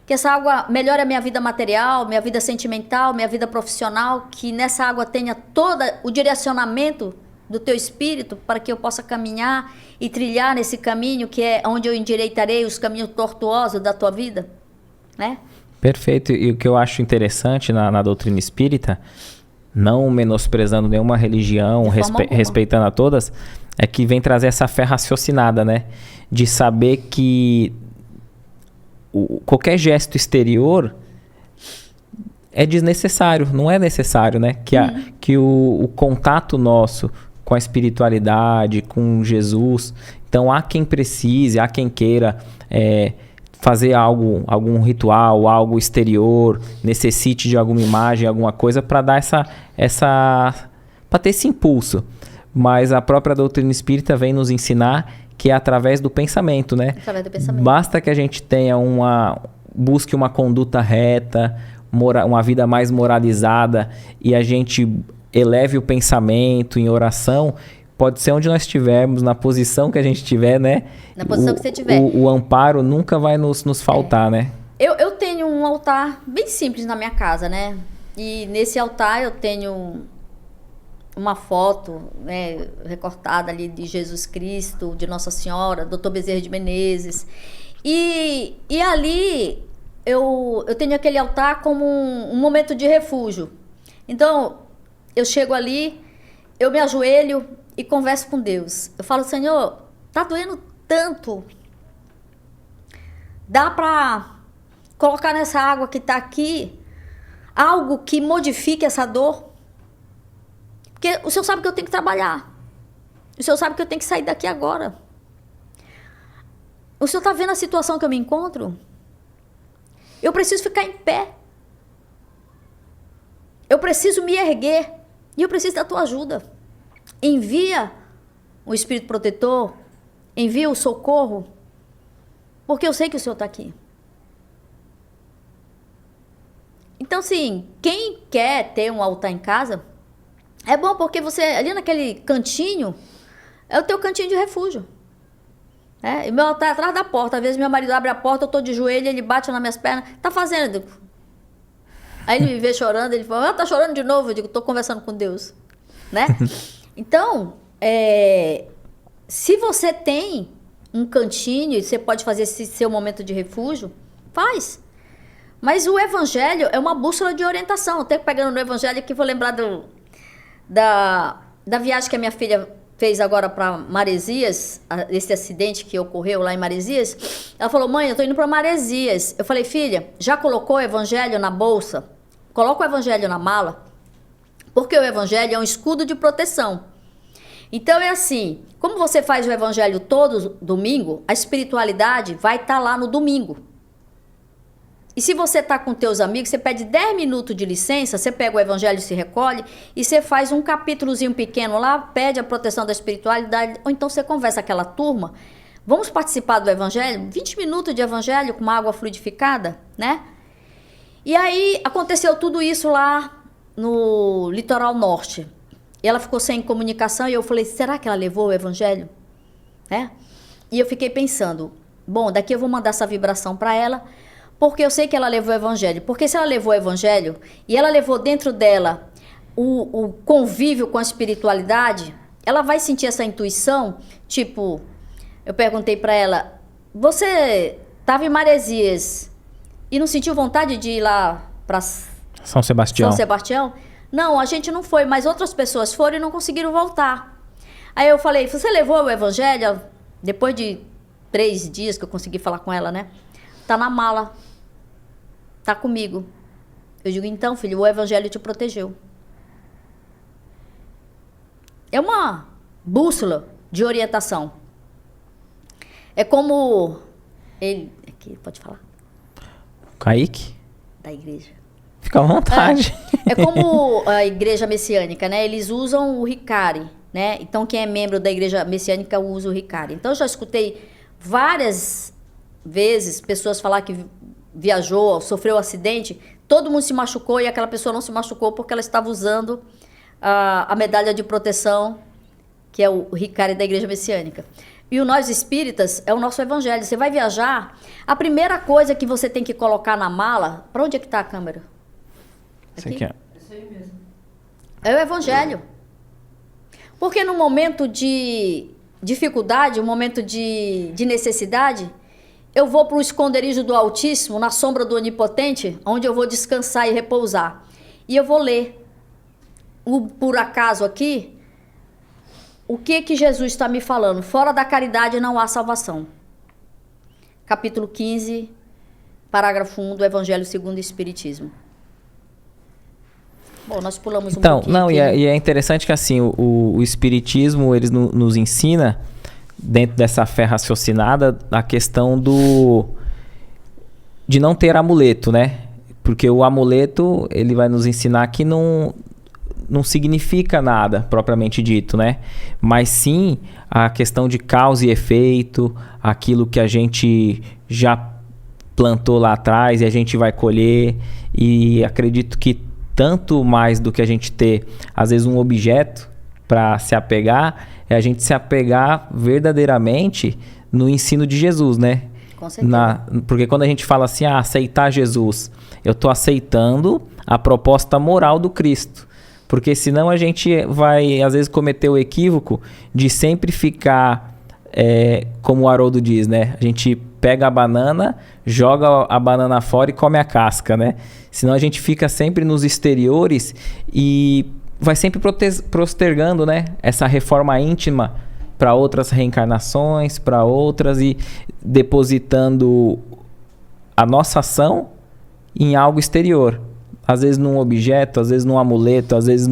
Que essa água melhore a minha vida material, minha vida sentimental, minha vida profissional, que nessa água tenha todo o direcionamento do teu espírito para que eu possa caminhar e trilhar nesse caminho que é onde eu endireitarei os caminhos tortuosos da tua vida, né? Perfeito. E o que eu acho interessante na doutrina espírita, não menosprezando nenhuma religião, respeitando a todas, é que vem trazer essa fé raciocinada, né? De saber que qualquer gesto exterior é desnecessário, não é necessário, né? Que o contato nosso com a espiritualidade, com Jesus, então há quem precise, há quem queira fazer algum ritual, algo exterior, necessite de alguma imagem, alguma coisa para dar para ter esse impulso. Mas a própria doutrina espírita vem nos ensinar que é através do pensamento, né? Através do pensamento. Basta que a gente tenha busque uma conduta reta, uma vida mais moralizada e a gente eleve o pensamento em oração, pode ser onde nós estivermos, na posição que a gente estiver, né? Na posição que você tiver. O amparo nunca vai nos faltar, né? Eu tenho um altar bem simples na minha casa, né? E nesse altar eu tenho uma foto, né, recortada ali de Jesus Cristo, de Nossa Senhora, Dr. Bezerra de Menezes. E ali eu tenho aquele altar como um momento de refúgio. Então, eu chego ali, eu me ajoelho e converso com Deus. Eu falo, Senhor, tá doendo tanto. Dá para colocar nessa água que tá aqui algo que modifique essa dor? Porque o Senhor sabe que eu tenho que trabalhar. O Senhor sabe que eu tenho que sair daqui agora. O Senhor tá vendo a situação que eu me encontro? Eu preciso ficar em pé. Eu preciso me erguer. E eu preciso da tua ajuda. Envia o Espírito Protetor. Envia o socorro. Porque eu sei que o Senhor está aqui. Então, sim, quem quer ter um altar em casa, é bom porque você, ali naquele cantinho, é o teu cantinho de refúgio. E meu altar é atrás da porta. Às vezes meu marido abre a porta, eu estou de joelho, ele bate nas minhas pernas. Tá fazendo? Aí ele me vê chorando, ele fala, tá chorando de novo? Eu digo, tô conversando com Deus, né? Então, se você tem um cantinho e você pode fazer esse seu momento de refúgio, faz. Mas o evangelho é uma bússola de orientação. Eu tenho pegando no evangelho aqui, vou lembrar da viagem que a minha filha fez agora para Maresias, esse acidente que ocorreu lá em Maresias. Ela falou, mãe, eu tô indo para Maresias. Eu falei, filha, já colocou o evangelho na bolsa? Coloca o evangelho na mala, porque o evangelho é um escudo de proteção. Então é assim, como você faz o evangelho todo domingo, a espiritualidade vai estar lá no domingo. E se você está com teus amigos, você pede 10 minutos de licença, você pega o evangelho, se recolhe, e você faz um capítulozinho pequeno lá, pede a proteção da espiritualidade, ou então você conversa com aquela turma, vamos participar do evangelho, 20 minutos de evangelho com uma água fluidificada, né? E aí aconteceu tudo isso lá no litoral norte. E ela ficou sem comunicação e eu falei, será que ela levou o evangelho? Né? E eu fiquei pensando, bom, daqui eu vou mandar essa vibração para ela, porque eu sei que ela levou o evangelho. Porque se ela levou o evangelho e ela levou dentro dela o convívio com a espiritualidade, ela vai sentir essa intuição, tipo, eu perguntei para ela, você estava em Maresias e não sentiu vontade de ir lá para São Sebastião? São Sebastião? Não, a gente não foi, mas outras pessoas foram e não conseguiram voltar. Aí eu falei, você levou o evangelho? Depois de 3 dias que eu consegui falar com ela, né? Tá na mala. Tá comigo. Eu digo, então, filho, o evangelho te protegeu. É uma bússola de orientação. É como... Ele... Aqui, pode falar? Kaique? Da igreja. Fica à vontade. É como a igreja messiânica, né? Eles usam o Ricari, né? Então, quem é membro da igreja messiânica usa o Ricari. Então, eu já escutei várias vezes pessoas falar que viajou, sofreu um acidente, todo mundo se machucou e aquela pessoa não se machucou porque ela estava usando a medalha de proteção, que é o Ricari da igreja messiânica. E o Nós Espíritas é o nosso evangelho. Você vai viajar, a primeira coisa que você tem que colocar na mala... Para onde é que está a câmera? Aqui? Isso aí mesmo. É o evangelho. Porque no momento de dificuldade, um momento de necessidade, eu vou para o esconderijo do Altíssimo, na sombra do Onipotente, onde eu vou descansar e repousar. E eu vou ler, por acaso aqui, o que Jesus está me falando. Fora da caridade não há salvação. Capítulo 15, parágrafo 1 do Evangelho segundo o Espiritismo. Bom, nós pulamos um pouquinho. Não, aqui, e é interessante que assim, o Espiritismo, eles nos ensina, dentro dessa fé raciocinada, a questão de não ter amuleto, né? Porque o amuleto, ele vai nos ensinar que não significa nada, propriamente dito, né? Mas sim a questão de causa e efeito, aquilo que a gente já plantou lá atrás e a gente vai colher. E acredito que tanto mais do que a gente ter, às vezes, um objeto para se apegar, é a gente se apegar verdadeiramente no ensino de Jesus, né? Com certeza. Porque quando a gente fala assim, aceitar Jesus, eu estou aceitando a proposta moral do Cristo. Porque senão a gente vai, às vezes, cometer o equívoco de sempre ficar, como o Haroldo diz, né? A gente pega a banana, joga a banana fora e come a casca, né? Senão a gente fica sempre nos exteriores e vai sempre postergando, né? Essa reforma íntima para outras reencarnações, para outras, e depositando a nossa ação em algo exterior. Às vezes num objeto, às vezes num amuleto, às vezes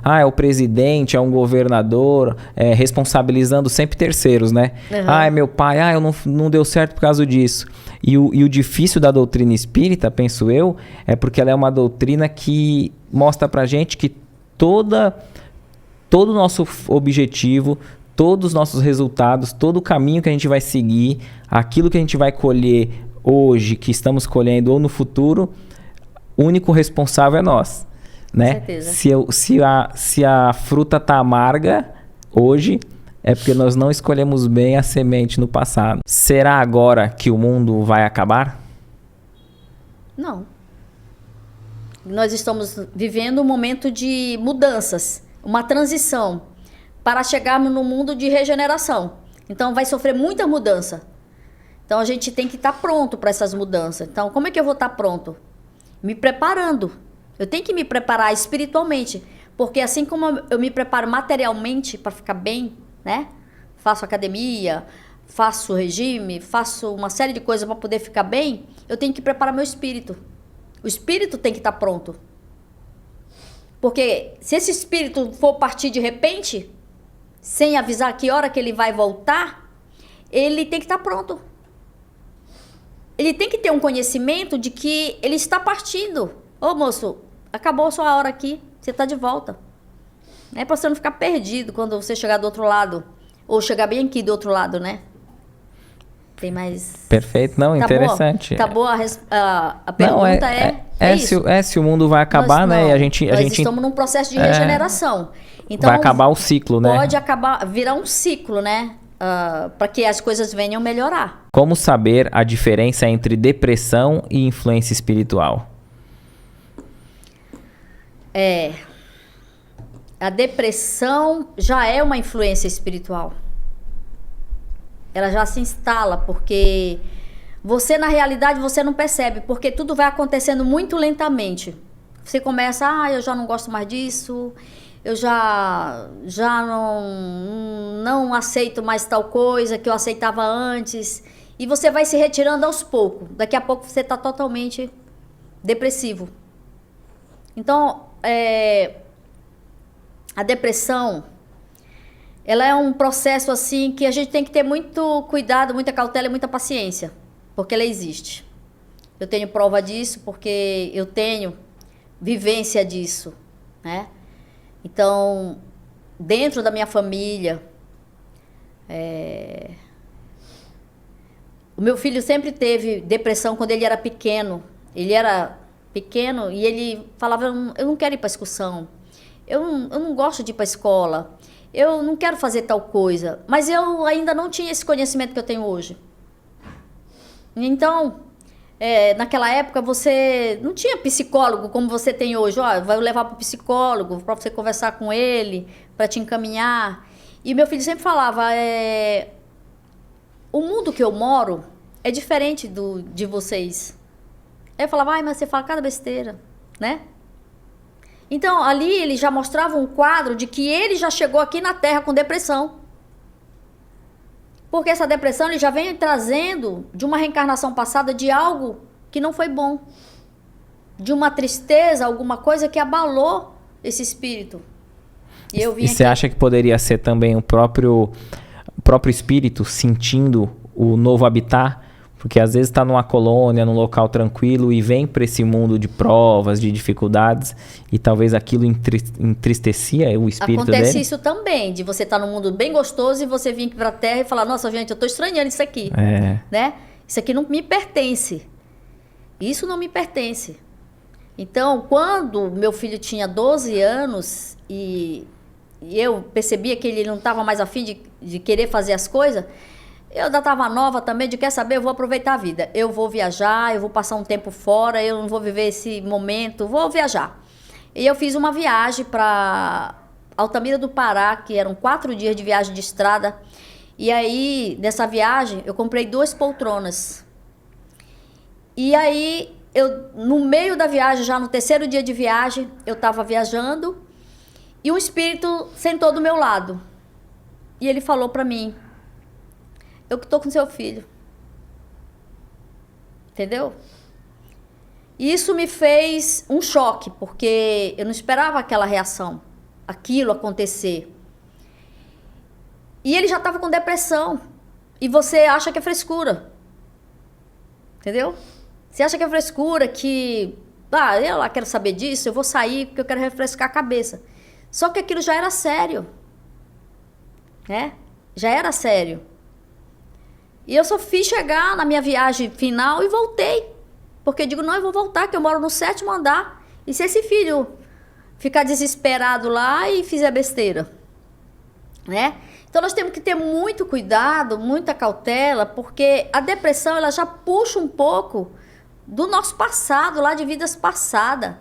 é o presidente, é um governador, responsabilizando sempre terceiros, né? Uhum. É meu pai, eu não deu certo por causa disso. E o difícil da doutrina espírita, penso eu, é porque ela é uma doutrina que mostra pra gente que todo o nosso objetivo, todos os nossos resultados, todo o caminho que a gente vai seguir, aquilo que a gente vai colher hoje, que estamos colhendo, ou no futuro, o único responsável é nós, né? Com certeza. Se a fruta tá amarga hoje, é porque nós não escolhemos bem a semente no passado. Será agora que o mundo vai acabar? Não. Nós estamos vivendo um momento de mudanças, uma transição, para chegarmos no mundo de regeneração. Então vai sofrer muita mudança. Então, a gente tem que estar pronto para essas mudanças. Então, como é que eu vou estar pronto? Me preparando. Eu tenho que me preparar espiritualmente. Porque assim como eu me preparo materialmente para ficar bem, né? Faço academia, faço regime, faço uma série de coisas para poder ficar bem, eu tenho que preparar meu espírito. O espírito tem que estar pronto. Porque se esse espírito for partir de repente, sem avisar que hora que ele vai voltar, ele tem que estar pronto. Ele tem que ter um conhecimento de que ele está partindo. Ô moço, acabou a sua hora aqui, você está de volta. É para você não ficar perdido quando você chegar do outro lado. Ou chegar bem aqui do outro lado, né? Tem mais... Perfeito, não, tá interessante. Boa? Tá boa a pergunta? Se o mundo vai acabar, né? Nós a gente estamos num processo de regeneração. Então, vai acabar o ciclo, né? Pode virar um ciclo, né? Para que as coisas venham melhorar. Como saber a diferença entre depressão e influência espiritual? A depressão já é uma influência espiritual. Ela já se instala, porque você, na realidade, você não percebe, porque tudo vai acontecendo muito lentamente. Você começa, eu já não gosto mais disso, eu já não aceito mais tal coisa que eu aceitava antes. E você vai se retirando aos poucos. Daqui a pouco você está totalmente depressivo. Então, a depressão, ela é um processo assim que a gente tem que ter muito cuidado, muita cautela e muita paciência, porque ela existe. Eu tenho prova disso porque eu tenho vivência disso, né? Então, dentro da minha família, o meu filho sempre teve depressão quando ele era pequeno. Ele era pequeno e ele falava, eu não quero ir para a excursão, eu não gosto de ir para a escola, eu não quero fazer tal coisa. Mas eu ainda não tinha esse conhecimento que eu tenho hoje. Então, naquela época você não tinha psicólogo como você tem hoje. Vai levar para o psicólogo, para você conversar com ele, para te encaminhar. E meu filho sempre falava, o mundo que eu moro é diferente de vocês. Eu falava, mas você fala cada besteira, né? Então, ali ele já mostrava um quadro de que ele já chegou aqui na Terra com depressão. Porque essa depressão ele já vem trazendo de uma reencarnação passada de algo que não foi bom. De uma tristeza, alguma coisa que abalou esse espírito. E você acha que poderia ser também o próprio espírito sentindo o novo habitat? Porque às vezes está numa colônia, num local tranquilo e vem para esse mundo de provas, de dificuldades e talvez aquilo entristecia o espírito dele. Acontece isso também, de você estar num mundo bem gostoso e você vir para a Terra e falar, nossa gente, eu estou estranhando isso aqui, né? Isso aqui não me pertence. Isso não me pertence. Então, quando meu filho tinha 12 anos e eu percebia que ele não estava mais afim de querer fazer as coisas, eu ainda estava nova também, quer saber, eu vou aproveitar a vida. Eu vou viajar, eu vou passar um tempo fora, eu não vou viver esse momento, vou viajar. E eu fiz uma viagem para Altamira do Pará, que eram 4 dias de viagem de estrada. E aí, nessa viagem, eu comprei 2 poltronas. E aí, no meio da viagem, já no 3º dia de viagem, eu estava viajando e um espírito sentou do meu lado. E ele falou para mim, eu que tô com seu filho. Entendeu? Isso me fez um choque, porque eu não esperava aquela reação, aquilo acontecer. E ele já estava com depressão. E você acha que é frescura. Entendeu? Você acha que é frescura, que... eu lá quero saber disso, eu vou sair porque eu quero refrescar a cabeça. Só que aquilo já era sério. Né? Já era sério. E eu só fiz chegar na minha viagem final e voltei. Porque eu digo, não, eu vou voltar, que eu moro no 7º andar. E se esse filho ficar desesperado lá e fizer besteira? Né? Então nós temos que ter muito cuidado, muita cautela, porque a depressão ela já puxa um pouco do nosso passado, lá de vidas passadas.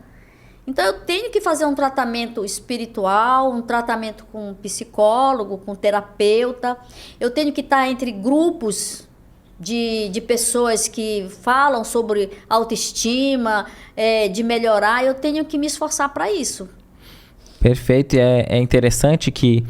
Então eu tenho que fazer um tratamento espiritual, um tratamento com psicólogo, com terapeuta. Eu tenho que estar entre grupos de pessoas que falam sobre autoestima, de melhorar, eu tenho que me esforçar para isso. Perfeito. E é interessante que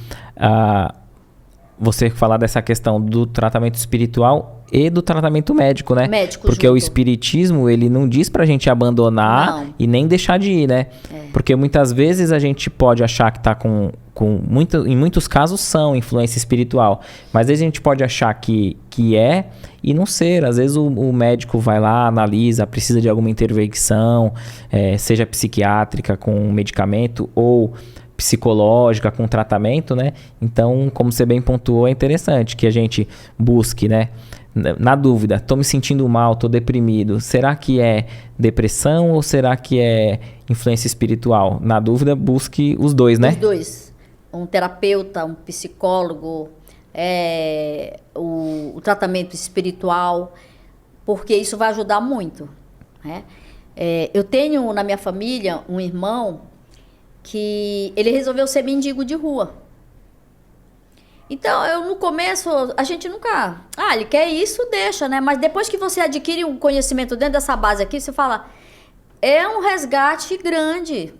você falar dessa questão do tratamento espiritual e do tratamento médico, né? Médico Porque junto. o espiritismo, ele não diz pra gente abandonar Não. e nem deixar de ir, né? Porque muitas vezes a gente pode achar que tá em muitos casos são influência espiritual, mas às vezes a gente pode achar que é e não ser. Às vezes o médico vai lá, analisa, precisa de alguma intervenção, seja psiquiátrica com medicamento ou psicológica com tratamento, né? Então, como você bem pontuou, é interessante que a gente busque, né? Na dúvida, tô me sentindo mal, tô deprimido. Será que é depressão ou será que é influência espiritual? Na dúvida, busque os dois, né? Os dois. Um terapeuta, um psicólogo, o tratamento espiritual, porque isso vai ajudar muito, né? Eu tenho na minha família um irmão que ele resolveu ser mendigo de rua. Então, no começo, a gente nunca... ele quer isso, deixa, né? Mas depois que você adquire um conhecimento dentro dessa base aqui, você fala, é um resgate grande.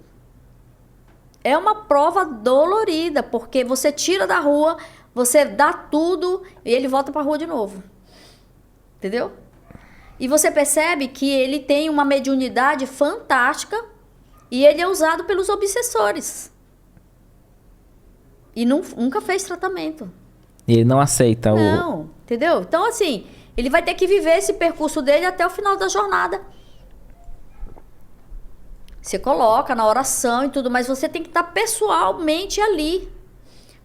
É uma prova dolorida, porque você tira da rua, você dá tudo e ele volta pra rua de novo. Entendeu? E você percebe que ele tem uma mediunidade fantástica e ele é usado pelos obsessores. E nunca fez tratamento. E ele não aceita Não, entendeu? Então, assim, ele vai ter que viver esse percurso dele até o final da jornada. Você coloca na oração e tudo, mas você tem que estar pessoalmente ali.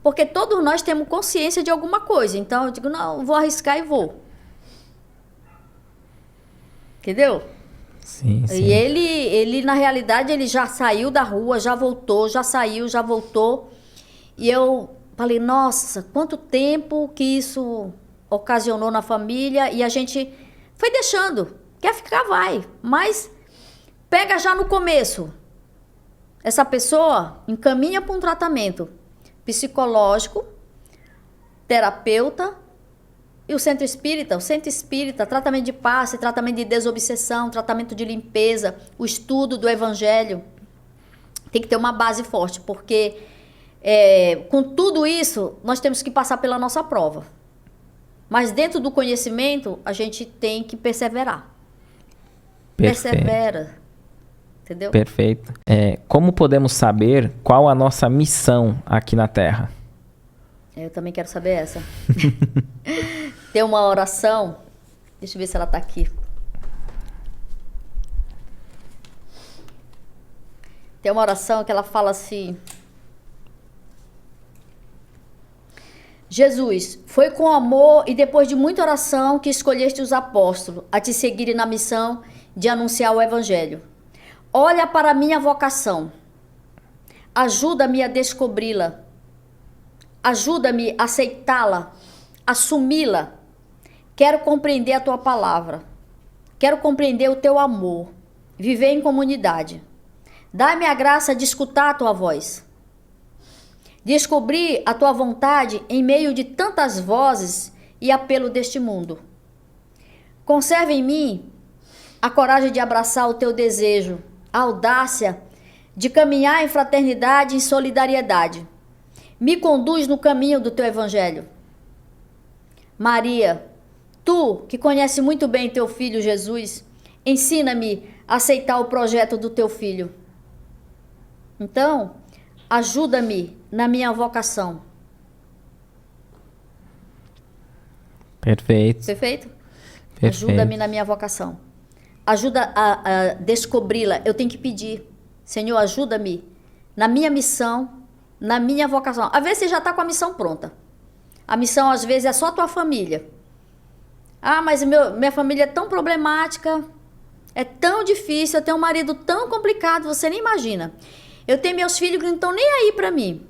Porque todos nós temos consciência de alguma coisa. Então, eu digo, não, vou arriscar e vou. Entendeu? Sim, sim. E ele, na realidade, ele já saiu da rua, já voltou, já saiu, já voltou. E eu falei, nossa, quanto tempo que isso ocasionou na família. E a gente foi deixando. Quer ficar, vai. Mas pega já no começo. Essa pessoa encaminha para um tratamento psicológico, terapeuta e o centro espírita. O centro espírita, tratamento de passe, tratamento de desobsessão, tratamento de limpeza, o estudo do evangelho. Tem que ter uma base forte, porque... com tudo isso, nós temos que passar pela nossa prova. Mas dentro do conhecimento, a gente tem que perseverar. Perfeito. Persevera. Entendeu? Perfeito. Como podemos saber qual a nossa missão aqui na Terra? Eu também quero saber essa. Tem uma oração, deixa eu ver se ela está aqui. Tem uma oração que ela fala assim... Jesus, foi com amor e depois de muita oração que escolheste os apóstolos a te seguirem na missão de anunciar o evangelho. Olha para a minha vocação. Ajuda-me a descobri-la. Ajuda-me a aceitá-la, assumi-la. Quero compreender a tua palavra. Quero compreender o teu amor. Viver em comunidade. Dá-me a graça de escutar a tua voz. Descobrir a tua vontade em meio de tantas vozes e apelo deste mundo. Conserve em mim a coragem de abraçar o teu desejo, a audácia de caminhar em fraternidade e em solidariedade. Me conduz no caminho do teu evangelho. Maria, tu que conhece muito bem teu filho Jesus, ensina-me a aceitar o projeto do teu filho. Então, ajuda-me na minha vocação. Perfeito. Perfeito? Perfeito. Ajuda-me na minha vocação. Ajuda a descobri-la. Eu tenho que pedir. Senhor, ajuda-me na minha missão, na minha vocação. Às vezes você já está com a missão pronta. A missão, às vezes, é só a tua família. Mas minha família é tão problemática, é tão difícil, eu tenho um marido tão complicado, você nem imagina. Eu tenho meus filhos que não estão nem aí para mim.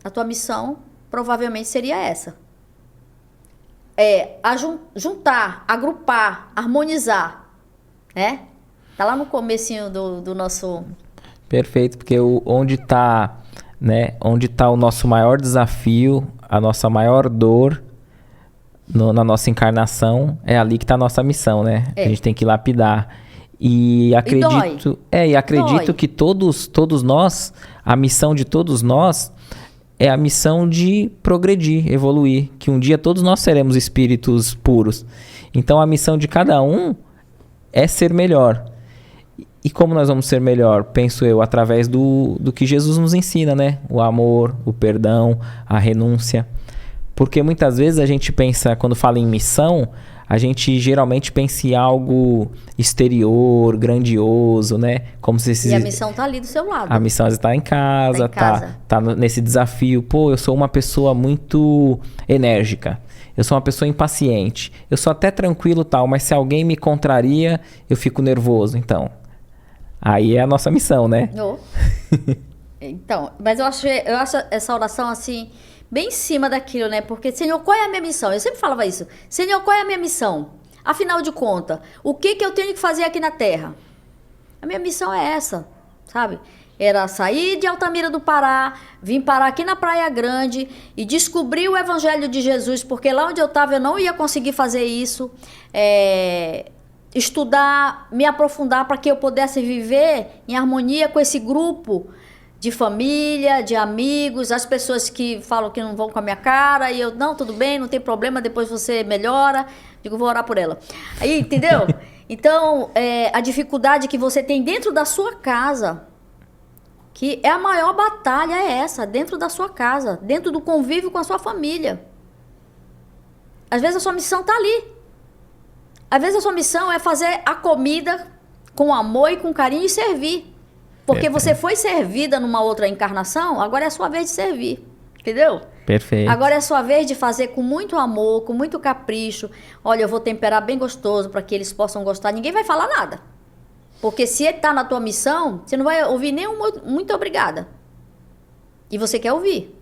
A tua missão provavelmente seria essa. Juntar, agrupar, harmonizar. Né? Tá lá no comecinho do nosso... Perfeito, porque onde está, né, onde tá o nosso maior desafio, a nossa maior dor, na nossa encarnação, é ali que está a nossa missão, né? A gente tem que lapidar. E acredito, Dói. que todos nós, a missão de todos nós é a missão de progredir, evoluir, que um dia todos nós seremos espíritos puros. Então a missão de cada um é ser melhor. E como nós vamos ser melhor? Penso eu, através do que Jesus nos ensina, né? O amor, o perdão, a renúncia. Porque muitas vezes a gente pensa, quando fala em missão, a gente geralmente pensa em algo exterior, grandioso, né? Como se E a missão tá ali do seu lado. A missão está em casa, tá nesse desafio. Pô, eu sou uma pessoa muito enérgica. Eu sou uma pessoa impaciente. Eu sou até tranquilo e tal, mas se alguém me contraria, eu fico nervoso. Então, aí é a nossa missão, né? Oh. Então, mas eu acho essa oração assim, bem em cima daquilo, né? Porque, Senhor, qual é a minha missão? Eu sempre falava isso. Senhor, qual é a minha missão? Afinal de contas, o que eu tenho que fazer aqui na Terra? A minha missão é essa, sabe? Era sair de Altamira do Pará, vir parar aqui na Praia Grande e descobrir o Evangelho de Jesus, porque lá onde eu estava eu não ia conseguir fazer isso. Estudar, me aprofundar para que eu pudesse viver em harmonia com esse grupo de família, de amigos, as pessoas que falam que não vão com a minha cara, e eu, não, tudo bem, não tem problema, depois você melhora, digo, vou orar por ela. Aí, entendeu? Então, a dificuldade que você tem dentro da sua casa, que é a maior batalha é essa, dentro da sua casa, dentro do convívio com a sua família. Às vezes a sua missão está ali. Às vezes a sua missão é fazer a comida com amor e com carinho e servir. Porque você foi servida numa outra encarnação, agora é a sua vez de servir. Entendeu? Perfeito. Agora é a sua vez de fazer com muito amor, com muito capricho. Olha, eu vou temperar bem gostoso para que eles possam gostar. Ninguém vai falar nada. Porque se ele está na tua missão, você não vai ouvir nem um muito obrigada. E você quer ouvir.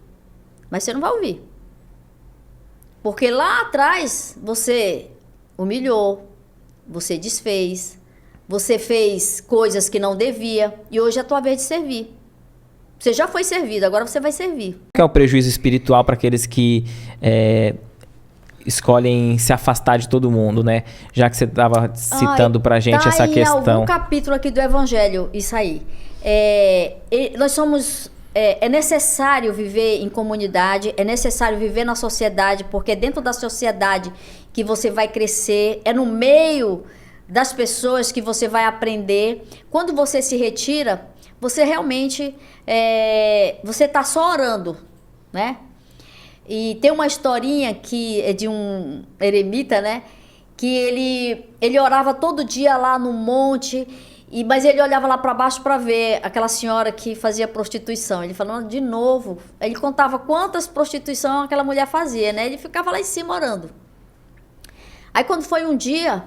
Mas você não vai ouvir. Porque lá atrás você humilhou, você desfez, você fez coisas que não devia e hoje é a tua vez de servir. Você já foi servido, agora você vai servir. Qual é o prejuízo espiritual para aqueles que escolhem se afastar de todo mundo, né? Já que você estava citando pra gente essa questão. Tá em algum capítulo aqui do Evangelho, isso aí. Nós somos... É necessário viver em comunidade, é necessário viver na sociedade, porque é dentro da sociedade que você vai crescer, é no meio das pessoas que você vai aprender. Quando você se retira, você realmente, você está só orando, né? E tem uma historinha que é de um eremita, né? Que ele orava todo dia lá no monte, mas ele olhava lá para baixo para ver aquela senhora que fazia prostituição. Ele falou, de novo. Ele contava quantas prostituições aquela mulher fazia, né? Ele ficava lá em cima orando. Aí quando foi um dia,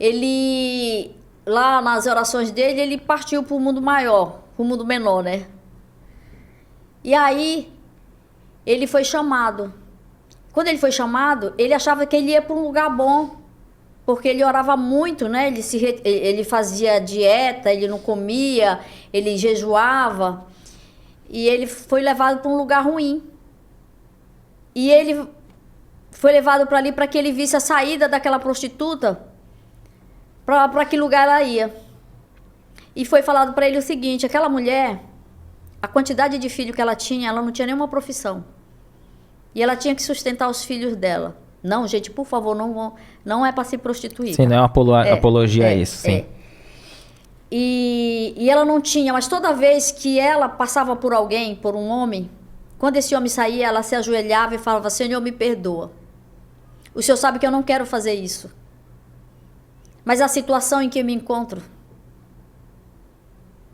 ele, lá nas orações dele, ele partiu para o mundo maior, para o mundo menor, né? E aí, ele foi chamado. Quando ele foi chamado, ele achava que ele ia para um lugar bom, porque ele orava muito, né? Ele fazia dieta, ele não comia, ele jejuava. E ele foi levado para um lugar ruim. E ele foi levado para ali para que ele visse a saída daquela prostituta, para que lugar ela ia. E foi falado para ele o seguinte, aquela mulher, a quantidade de filho que ela não tinha nenhuma profissão. E ela tinha que sustentar os filhos dela. Não, gente, por favor, não é para se prostituir. Sim, tá? Não é uma apologia a isso, sim. E ela não tinha, mas toda vez que ela passava por alguém, por um homem, quando esse homem saía, ela se ajoelhava e falava, Senhor, me perdoa. O Senhor sabe que eu não quero fazer isso. Mas a situação em que eu me encontro.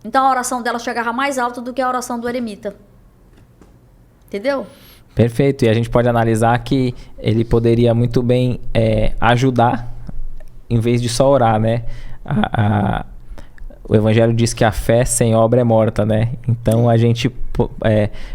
Então a oração dela chegava mais alto do que a oração do eremita. Entendeu? Perfeito, e a gente pode analisar que ele poderia muito bem ajudar, em vez de só orar, né? O Evangelho diz que a fé sem obra é morta, né? Então a gente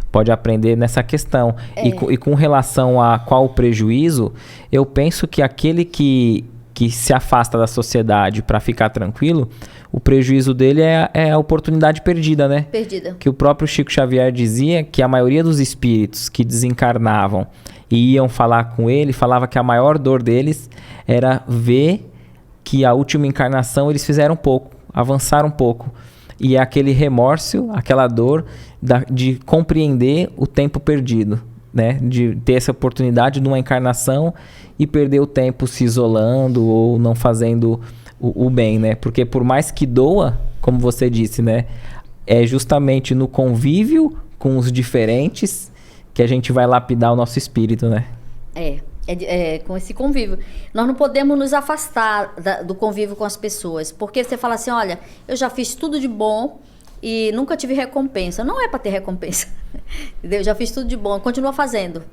pode aprender nessa questão. E com relação a qual o prejuízo, eu penso que aquele que se afasta da sociedade para ficar tranquilo, o prejuízo dele é a oportunidade perdida, né? Perdida. Que o próprio Chico Xavier dizia que a maioria dos espíritos que desencarnavam e iam falar com ele, falava que a maior dor deles era ver que a última encarnação eles fizeram pouco, avançaram um pouco. E é aquele remorso, aquela dor de compreender o tempo perdido, né? De ter essa oportunidade de uma encarnação e perder o tempo se isolando ou não fazendo o bem, né? Porque por mais que doa, como você disse, né? É justamente no convívio com os diferentes que a gente vai lapidar o nosso espírito, né? Com esse convívio. Nós não podemos nos afastar do convívio com as pessoas, porque você fala assim, olha, eu já fiz tudo de bom e nunca tive recompensa. Não é para ter recompensa, entendeu? Eu já fiz tudo de bom, continua fazendo,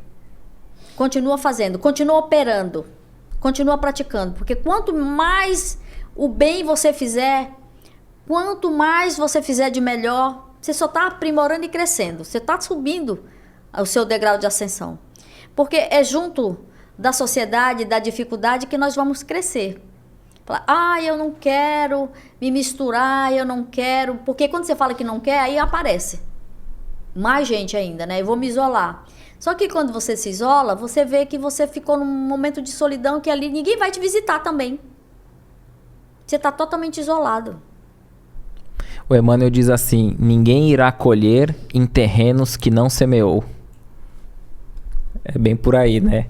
continua operando, continua praticando, porque quanto mais o bem você fizer, quanto mais você fizer de melhor, você só está aprimorando e crescendo, você está subindo o seu degrau de ascensão, porque é junto da sociedade, da dificuldade que nós vamos crescer. Falar, eu não quero me misturar, eu não quero... Porque quando você fala que não quer, aí aparece mais gente ainda, né? Eu vou me isolar. Só que quando você se isola, você vê que você ficou num momento de solidão que ali ninguém vai te visitar também. Você está totalmente isolado. O Emmanuel diz assim, ninguém irá colher em terrenos que não semeou. É bem por aí, né?